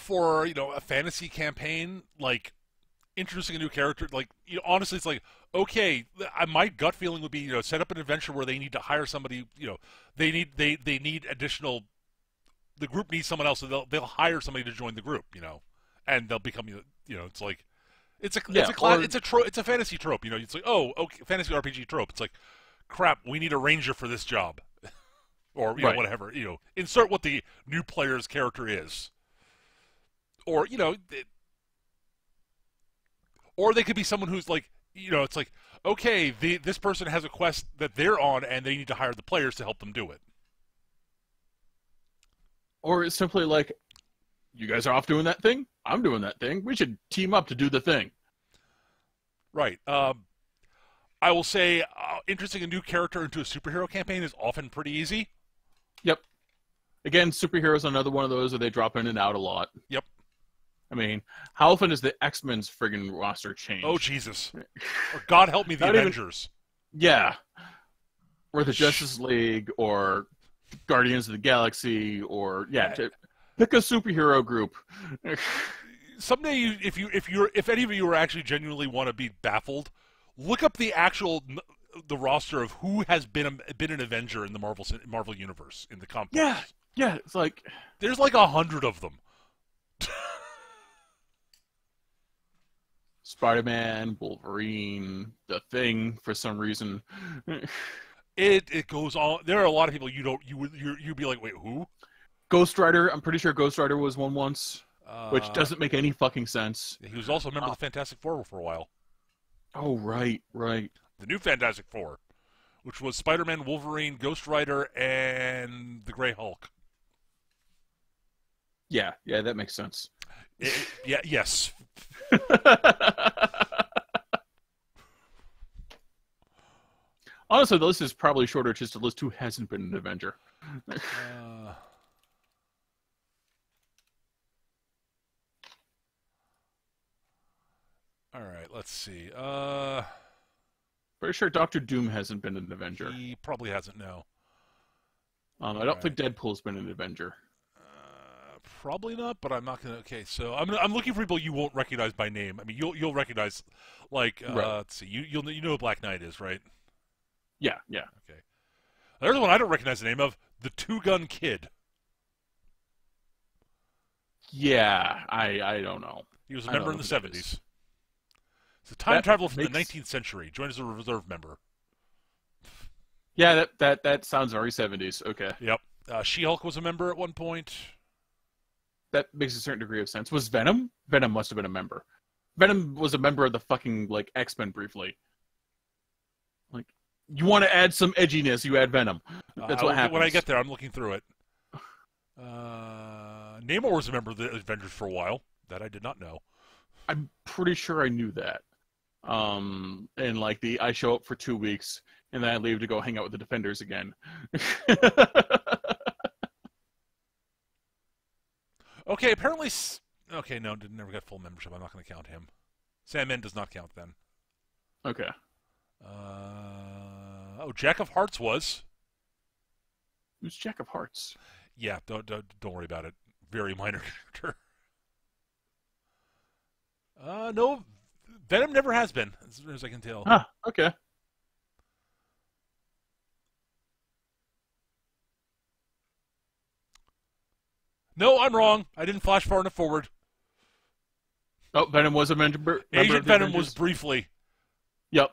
For a fantasy campaign, like introducing a new character, like honestly, it's like, okay, my gut feeling would be set up an adventure where they need to hire somebody. They need additional. The group needs someone else, so they'll hire somebody to join the group, and they'll become, it's like, it's a fantasy trope, it's like, oh, okay, fantasy RPG trope. It's like, crap, we need a ranger for this job, or right. Whatever, insert what the new player's character is, or or they could be someone who's like, it's like, okay, this person has a quest that they're on, and they need to hire the players to help them do it. Or it's simply like, you guys are off doing that thing. I'm doing that thing. We should team up to do the thing. Right. I will say, introducing a new character into a superhero campaign is often pretty easy. Yep. Again, superheroes another one of those where they drop in and out a lot. Yep. I mean, how often does the X-Men's friggin' roster change? Oh, Jesus. Or God help me, the Avengers. Yeah. Or the Justice League, or Guardians of the Galaxy, or pick a superhero group. Someday, if any of you actually genuinely want to be baffled, look up the roster of who has been an Avenger in the Marvel universe in the comic books. Yeah. It's like there's like 100 of them. Spider-Man, Wolverine, The Thing for some reason. It goes on. There are a lot of people you'd be like, wait, who? Ghost Rider. I'm pretty sure Ghost Rider was one once, which doesn't make any fucking sense. He was also a member of the Fantastic Four for a while. Oh, right. The new Fantastic Four, which was Spider-Man, Wolverine, Ghost Rider, and the Grey Hulk. Yeah, that makes sense. Yes. Honestly, the list is probably shorter just to list who hasn't been an Avenger. All right, let's see. Pretty sure Doctor Doom hasn't been an Avenger. He probably hasn't, no. I don't think Deadpool's been an Avenger. Probably not, but I'm not gonna. Okay, so I'm looking for people you won't recognize by name. I mean, you'll recognize, like, right. Let's see, you know who Black Knight is, right? Yeah. Okay. There's one I don't recognize the name of, the Two Gun Kid. Yeah, I don't know. He was a member in the 70s. He's a time traveler from the 19th century. Joined as a reserve member. Yeah, that sounds very 70s. Okay. Yep. She-Hulk was a member at one point. That makes a certain degree of sense. Was Venom? Venom must have been a member. Venom was a member of the fucking, like, X-Men briefly. Like, you want to add some edginess, you add Venom. That's what happens. When I get there, I'm looking through it. Namor was a member of the Avengers for a while. That I did not know. I'm pretty sure I knew that. And like I show up for 2 weeks, and then I leave to go hang out with the Defenders again. Okay, apparently... Okay, no, never got full membership. I'm not going to count him. Sandman does not count then. Okay. Jack of Hearts was. Who's Jack of Hearts? Yeah, don't worry about it. Very minor character. No, Venom never has been, as far as I can tell. Ah, okay. No, I'm wrong. I didn't flash far enough forward. Oh, Venom was a member. Agent Venom was briefly. Yep.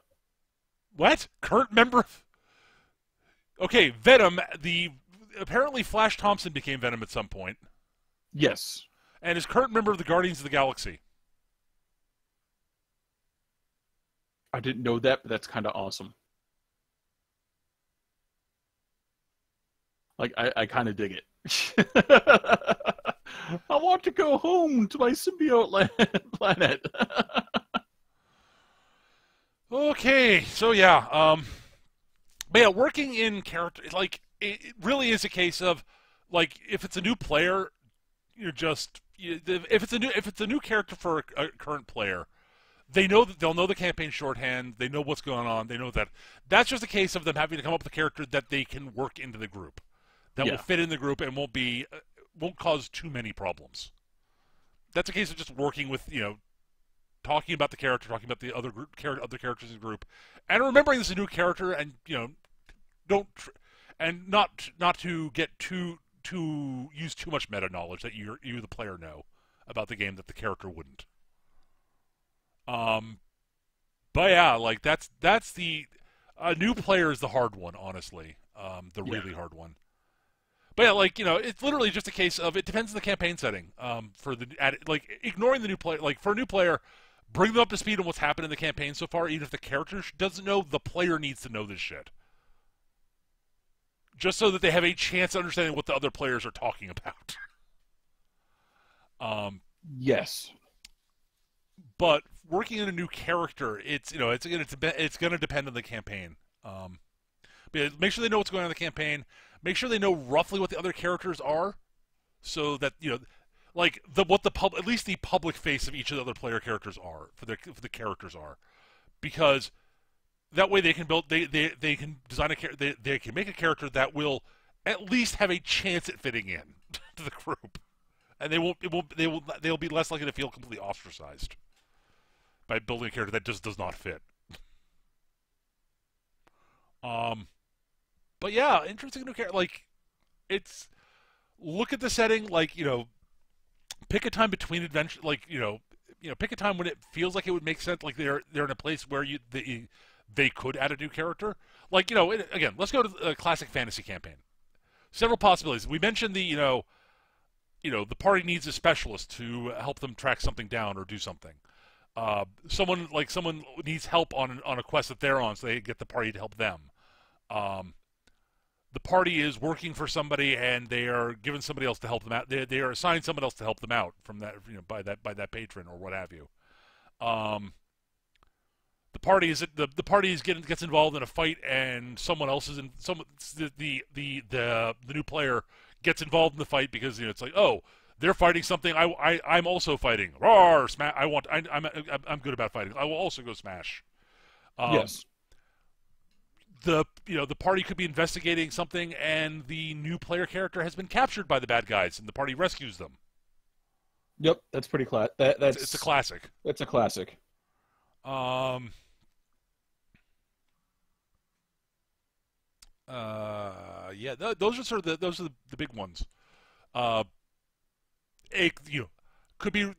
What? Current member? Okay, Venom. Apparently Flash Thompson became Venom at some point. Yes. And is current member of the Guardians of the Galaxy. I didn't know that, but that's kind of awesome. Like, I kind of dig it. I want to go home to my symbiote planet. Okay, so yeah, but yeah, working in character, like, it really is a case of, like, if it's a new player, if it's a new character for a current player, they'll know the campaign shorthand, they know what's going on, they know that. That's just a case of them having to come up with a character that they can work into the group, that will fit in the group and won't cause too many problems. That's a case of just working with, talking about the character, talking about the other characters in the group, and remembering this is a new character, and not to get to use too much meta knowledge that you the player know about the game that the character wouldn't. But yeah, like that's the new player is the hard one, honestly. The really hard one. But yeah, like, it's literally just a case of it depends on the campaign setting. Ignoring the new player, like for a new player, bring them up to speed on what's happened in the campaign so far. Even if the character doesn't know, the player needs to know this shit. just so that they have a chance of understanding what the other players are talking about. Yes. But working in a new character, it's going to depend on the campaign. But make sure they know what's going on in the campaign. Make sure they know roughly what the other characters are, so that like at least the public face of each of the other player characters are for the characters are, because that way they can build they can design they can make a character that will at least have a chance at fitting in to the group, and they'll be less likely to feel completely ostracized by building a character that just does not fit. But yeah, interesting new character. Like, it's look at the setting. Like, pick a time between adventure. Like, pick a time when it feels like it would make sense. Like they're in a place where they could add a new character. Like, again, let's go to a classic fantasy campaign. Several possibilities. We mentioned the party needs a specialist to help them track something down or do something. Someone needs help on a quest that they're on, so they get the party to help them. The party is working for somebody, and they are given somebody else to help them out. They are assigned someone else to help them out from that, by that patron or what have you. The party gets involved in a fight, and someone else is in the new player gets involved in the fight because it's like, oh, they're fighting something. I'm also fighting. Roar! Smash! I'm good about fighting. I will also go smash. Yes. The party could be investigating something, and the new player character has been captured by the bad guys, and the party rescues them. Yep, that's pretty It's a classic. That's a classic. Yeah, those are sort of the big ones. It could be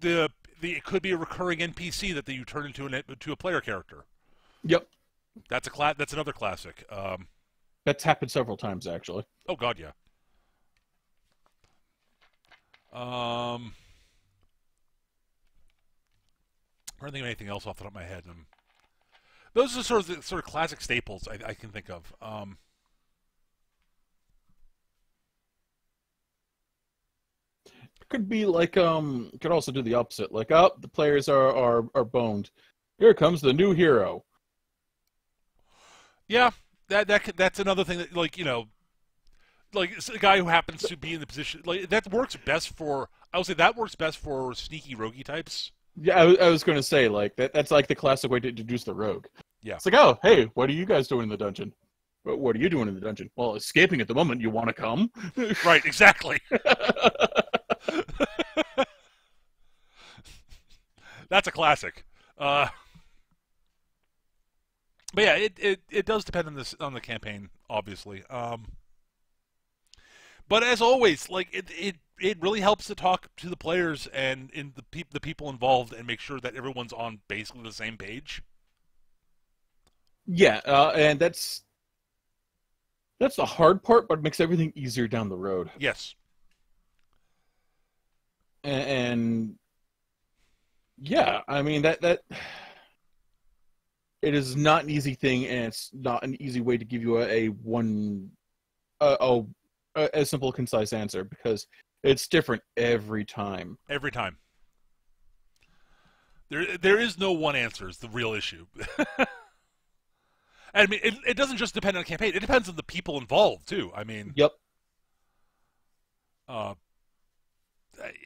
it could be a recurring NPC that you turn into a player character. Yep. That's another classic. That's happened several times, actually. Oh God, yeah. I don't think of anything else off the top of my head. Those are sort of classic staples I can think of. Could be like could also do the opposite. Like, the players are boned. Here comes the new hero. Yeah, that's another thing that like it's a guy who happens to be in the position that works best for. I would say that works best for sneaky roguey types. Yeah, I was going to say like that's like the classic way to introduce the rogue. Yeah, it's like, oh, hey, what are you guys doing in the dungeon? What are you doing in the dungeon? Well, escaping at the moment. You want to come? Right, exactly. That's a classic. But yeah, it does depend on the campaign, obviously. But as always, like it really helps to talk to the players and the people involved and make sure that everyone's on basically the same page. Yeah, and that's the hard part, but it makes everything easier down the road. Yes. And yeah, I mean that it is not an easy thing, and it's not an easy way to give you a simple, concise answer, because it's different every time. Every time. There is no one answer is the real issue. I mean, it doesn't just depend on the campaign. It depends on the people involved too. I mean, yep.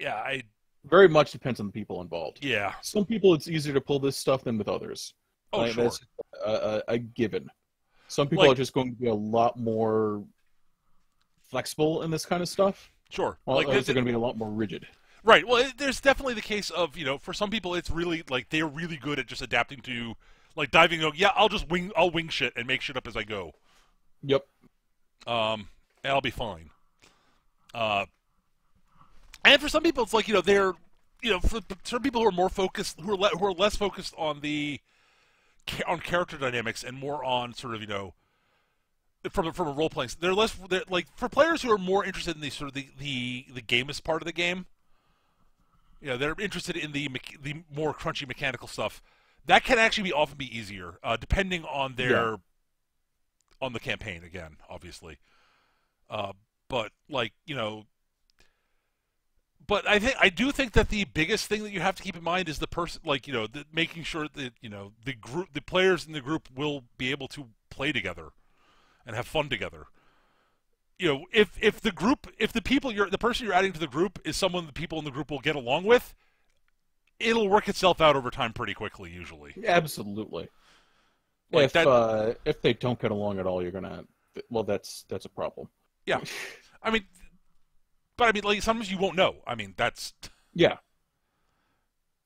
Yeah, very much depends on the people involved. Yeah. Some people it's easier to pull this stuff than with others. Oh, sure. That's a given. Some people are just going to be a lot more flexible in this kind of stuff. Sure. While others are going to be a lot more rigid. Right. Well, there's definitely the case of, for some people it's really, like, they're really good at just adapting to, like, diving, yeah, I'll wing shit and make shit up as I go. Yep. And I'll be fine. And for some people, it's like, they're, for some people who are more focused, who are less focused on on character dynamics and more on sort of, from a role playing, they're like, for players who are more interested in the sort of the gamist part of the game, they're interested in the more crunchy mechanical stuff. That can actually often be easier, depending on on the campaign again, obviously. Uh, but like but I do think that the biggest thing that you have to keep in mind is the person, like making sure that the players in the group will be able to play together and have fun together. If the person you're adding to the group is someone the people in the group will get along with, it'll work itself out over time pretty quickly usually. Absolutely. Like that. If they don't get along at all, you're gonna that's a problem. Yeah, I mean, but I mean, like sometimes you won't know. I mean, that's Yeah.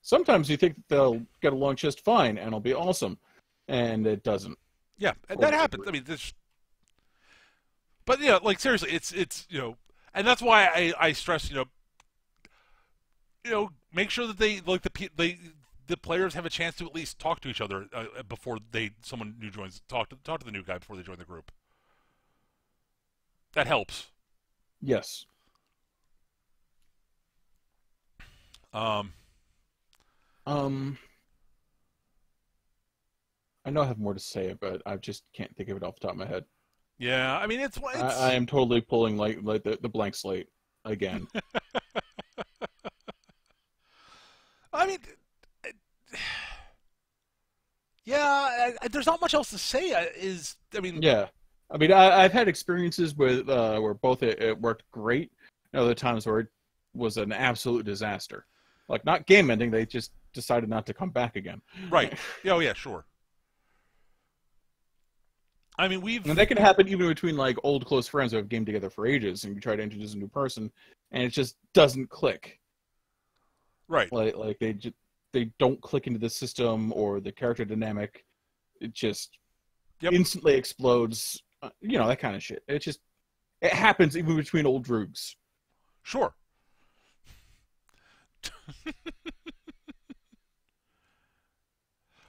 Sometimes you think they'll get along just fine and it'll be awesome, and it doesn't. yeah, that happens. I mean, but yeah, like seriously, it's and that's why I stress make sure that they like the players have a chance to at least talk to each other before someone new joins. Talk to the new guy before they join the group. That helps. Yes. Um, I know I have more to say, but I just can't think of it off the top of my head. yeah, I mean it's I am totally pulling like the blank slate again. I mean, yeah, there's not much else to say. I mean, Yeah, I mean I've had experiences with where both it worked great, and other times where it was an absolute disaster. Like not game ending, they just decided not to come back again. right? Oh yeah, sure. I mean, And that can happen even between like old close friends who have gamed together for ages, and you try to introduce a new person, and it just doesn't click. right. Like they don't click into the system or the character dynamic. It just instantly explodes. That kind of shit. It happens even between old droogs. Sure.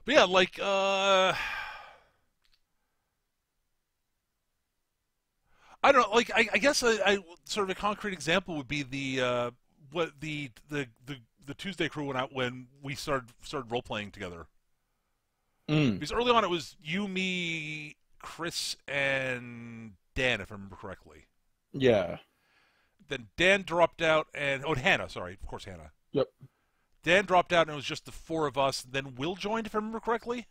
But yeah, like I don't know. Like I guess I sort of a concrete example would be the Tuesday crew went out when we started role playing together. Mm. Because early on it was you, me, Chris, and Dan, if I remember correctly. Yeah. Then Dan dropped out, and Hannah, sorry, of course Hannah. Yep. Dan dropped out, and it was just the four of us. Then Will joined, if I remember correctly,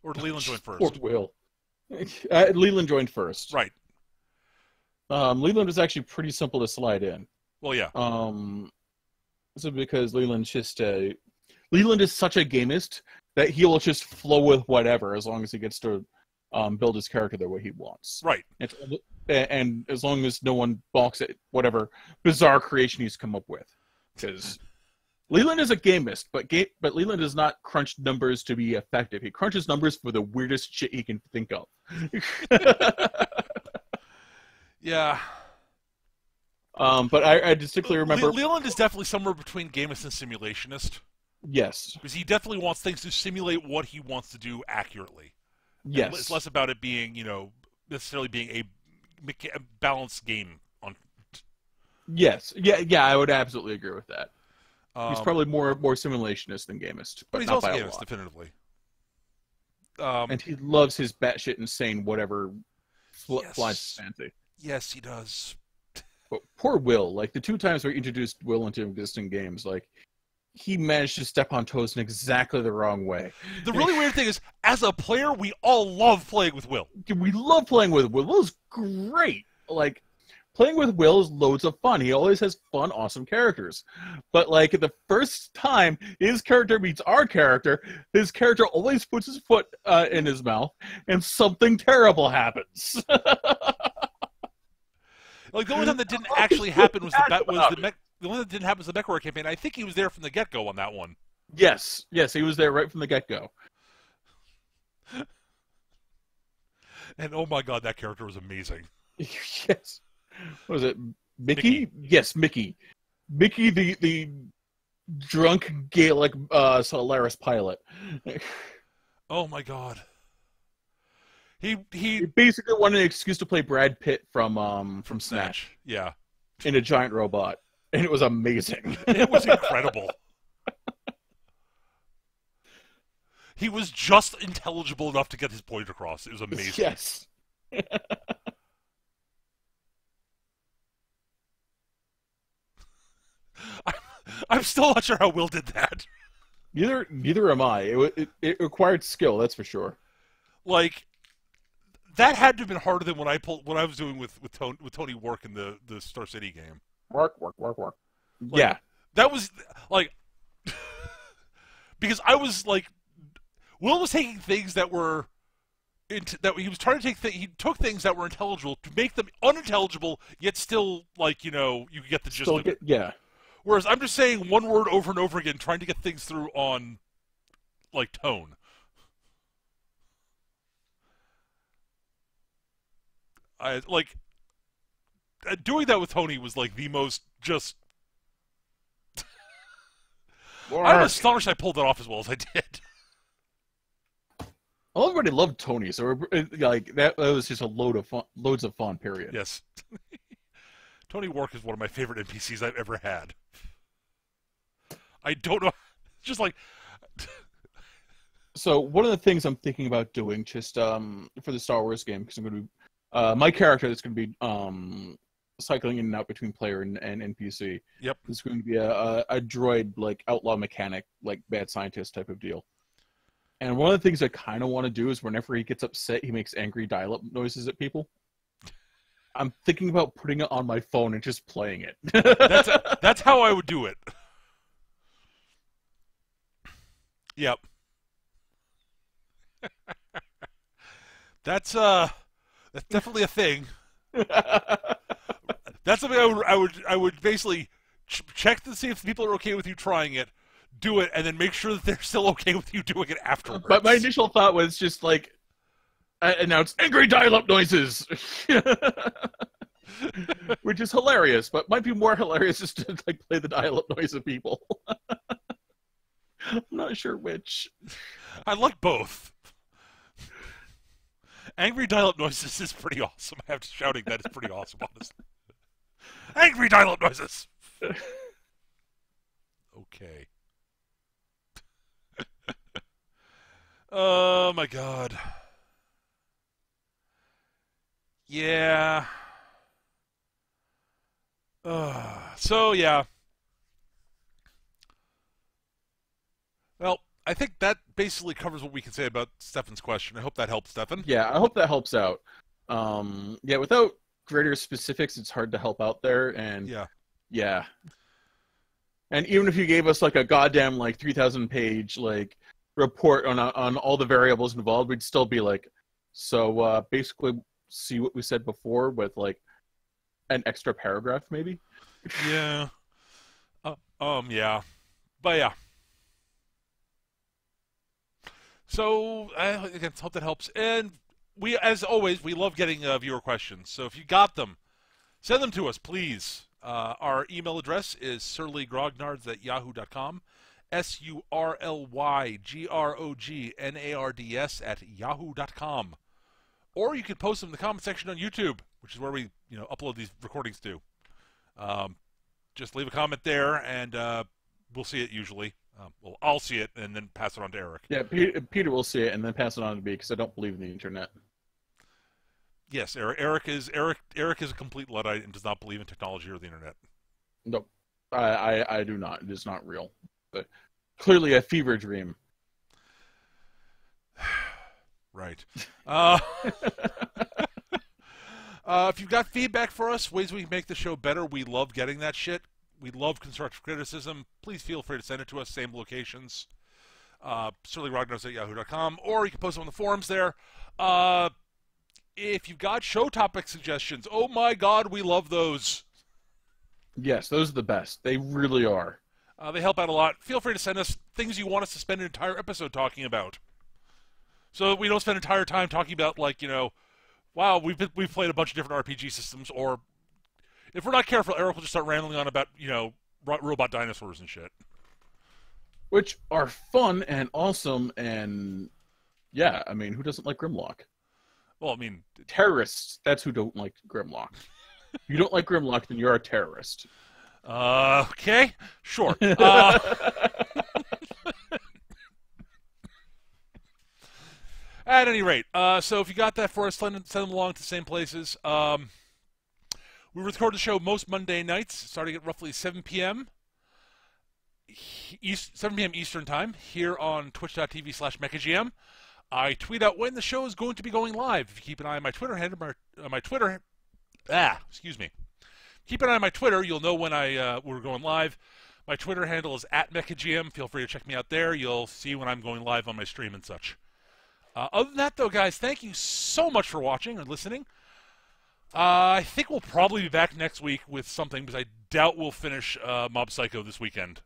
or did Leland join first? Poor Will. Leland joined first. Right. Leland was actually pretty simple to slide in. Well, yeah. So because Leland's just Leland is such a gamist that he will just flow with whatever as long as he gets to build his character the way he wants. Right. And as long as no one balks at whatever bizarre creation he's come up with, because Leland is a gamist, but Leland does not crunch numbers to be effective. He crunches numbers for the weirdest shit he can think of. Yeah. But I distinctly remember Leland is definitely somewhere between gamist and simulationist. Yes. Because he definitely wants things to simulate what he wants to do accurately. Yes. And it's less about it being, necessarily being a balanced game. Yes. Yeah, I would absolutely agree with that. He's probably more simulationist than gamist, but he's not also by a gamist, lot. definitively. And he loves his batshit insane whatever flies his fancy. Yes, he does. But poor Will, like the two times we introduced Will into existing games, like he managed to step on toes in exactly the wrong way. The really weird thing is, as a player, we all love playing with Will. We love playing with Will. Will's great. Like, playing with Will is loads of fun. He always has fun, awesome characters. But, like, the first time his character meets our character, his character always puts his foot in his mouth, and something terrible happens. Like, the only time that didn't actually happen was the one that didn't happen was the MechWarrior campaign. I think he was there from the get-go on that one. Yes, he was there right from the get-go. And oh my god, that character was amazing. Yes. What was it? Mickey? Yes, Mickey. Mickey, the drunk Gaelic Solaris pilot. Oh my god. He basically wanted an excuse to play Brad Pitt from Snatch. Yeah. In a giant robot. And it was amazing. It was incredible. He was just intelligible enough to get his point across. It was amazing. Yes. I, I'm still not sure how Will did that. Neither am I. It required skill, that's for sure. Like that had to have been harder than what I was doing with Tony Work in the Star City game. Work. Like Yeah. that was like because I was like Will was taking things that were that he was trying to take he took things that were intelligible to make them unintelligible yet still like you get the gist of it. Yeah. Whereas I'm just saying one word over and over again trying to get things through on like tone. I like doing that with Tony was like the most just I'm astonished I pulled it off as well as I did. Well, everybody loved Tony, so like that was just a loads of fun. Period. Yes. Tony Work is one of my favorite NPCs I've ever had. I don't know, just like. So one of the things I'm thinking about doing, just for the Star Wars game, because I'm going to be my character that's going to be cycling in and out between player and NPC. Yep. It's going to be a droid like outlaw mechanic, like bad scientist type of deal. And one of the things I kind of want to do is whenever he gets upset, he makes angry dial-up noises at people. I'm thinking about putting it on my phone and just playing it. That's how I would do it. Yep. That's definitely a thing. That's something I would basically check to see if people are okay with you trying it, do it, and then make sure that they're still okay with you doing it afterwards. But my initial thought was just like announce angry dial-up noises, which is hilarious, but might be more hilarious just to like play the dial-up noise of people. I'm not sure which. I like both. Angry dial-up noises is pretty awesome. I have to shouting that is pretty awesome, honestly. Angry dial-up noises. Okay. Oh my god. Yeah. So yeah. Well, I think that basically covers what we can say about Stefan's question. I hope that helps, Stefan. Yeah, I hope that helps out. Yeah, without greater specifics, it's hard to help out there. And yeah. And even if you gave us like a goddamn like 3,000 page like report on all the variables involved, we'd still be like, so basically see what we said before with like an extra paragraph maybe. Yeah. Yeah. But yeah. So, again, hope that helps. And we, as always, we love getting viewer questions. So if you got them, send them to us, please. Our email address is surlygrognards@yahoo.com. surlygrognards@yahoo.com. Or you could post them in the comment section on YouTube, which is where we upload these recordings to. Just leave a comment there, and we'll see it usually. Well, I'll see it and then pass it on to Eric. Yeah, Peter will see it and then pass it on to me because I don't believe in the internet. Yes, Eric is a complete Luddite and does not believe in technology or the internet. Nope, I do not. It is not real. But clearly a fever dream. Right. If you've got feedback for us, ways we can make the show better, we love getting that shit. We love constructive criticism. Please feel free to send it to us. Same locations. surlygrognards@yahoo.com. Or you can post them on the forums there. If you've got show topic suggestions, oh my god, we love those. Yes, those are the best. They really are. They help out a lot. Feel free to send us things you want us to spend an entire episode talking about. So we don't spend an entire time talking about, like, wow, we've played a bunch of different RPG systems, or if we're not careful, Eric will just start rambling on about, robot dinosaurs and shit. Which are fun and awesome, and yeah, I mean, who doesn't like Grimlock? Well, I mean, terrorists. That's who don't like Grimlock. If you don't like Grimlock, then you're a terrorist. Okay, sure. At any rate, so if you got that for us, send them along to the same places. We record the show most Monday nights, starting at roughly 7 p.m. 7 p.m. Eastern Time here on twitch.tv/MechaGM. I tweet out when the show is going to be going live. If you keep an eye on my Twitter handle, excuse me. Keep an eye on my Twitter. You'll know when we're going live. My Twitter handle is @MechaGM. Feel free to check me out there. You'll see when I'm going live on my stream and such. Other than that, though, guys, thank you so much for watching and listening. I think we'll probably be back next week with something, because I doubt we'll finish Mob Psycho this weekend.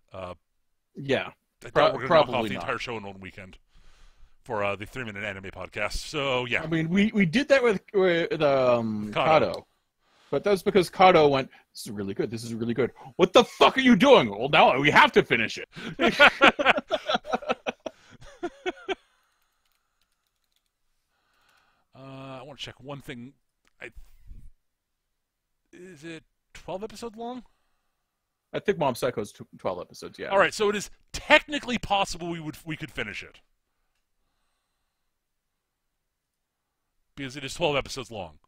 Yeah. I doubt we're going to knock off probably the not. entire show in one weekend for the 3-minute anime podcast. So, yeah. I mean, we did that with Kato. But that's because Kato went, this is really good, this is really good. What the fuck are you doing? Well, now we have to finish it. I want to check one thing. Is it 12 episodes long? I think Mob Psycho's 12 episodes, yeah. All right, so it is technically possible we could finish it. Because it is 12 episodes long.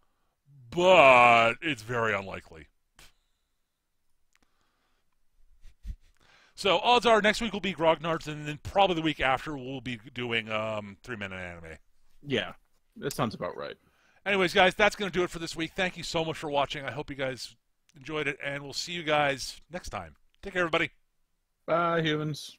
But it's very unlikely. So odds are next week will be Grognards, and then probably the week after we'll be doing 3-minute anime. Yeah, that sounds about right. Anyways, guys, that's going to do it for this week. Thank you so much for watching. I hope you guys enjoyed it, and we'll see you guys next time. Take care, everybody. Bye, humans.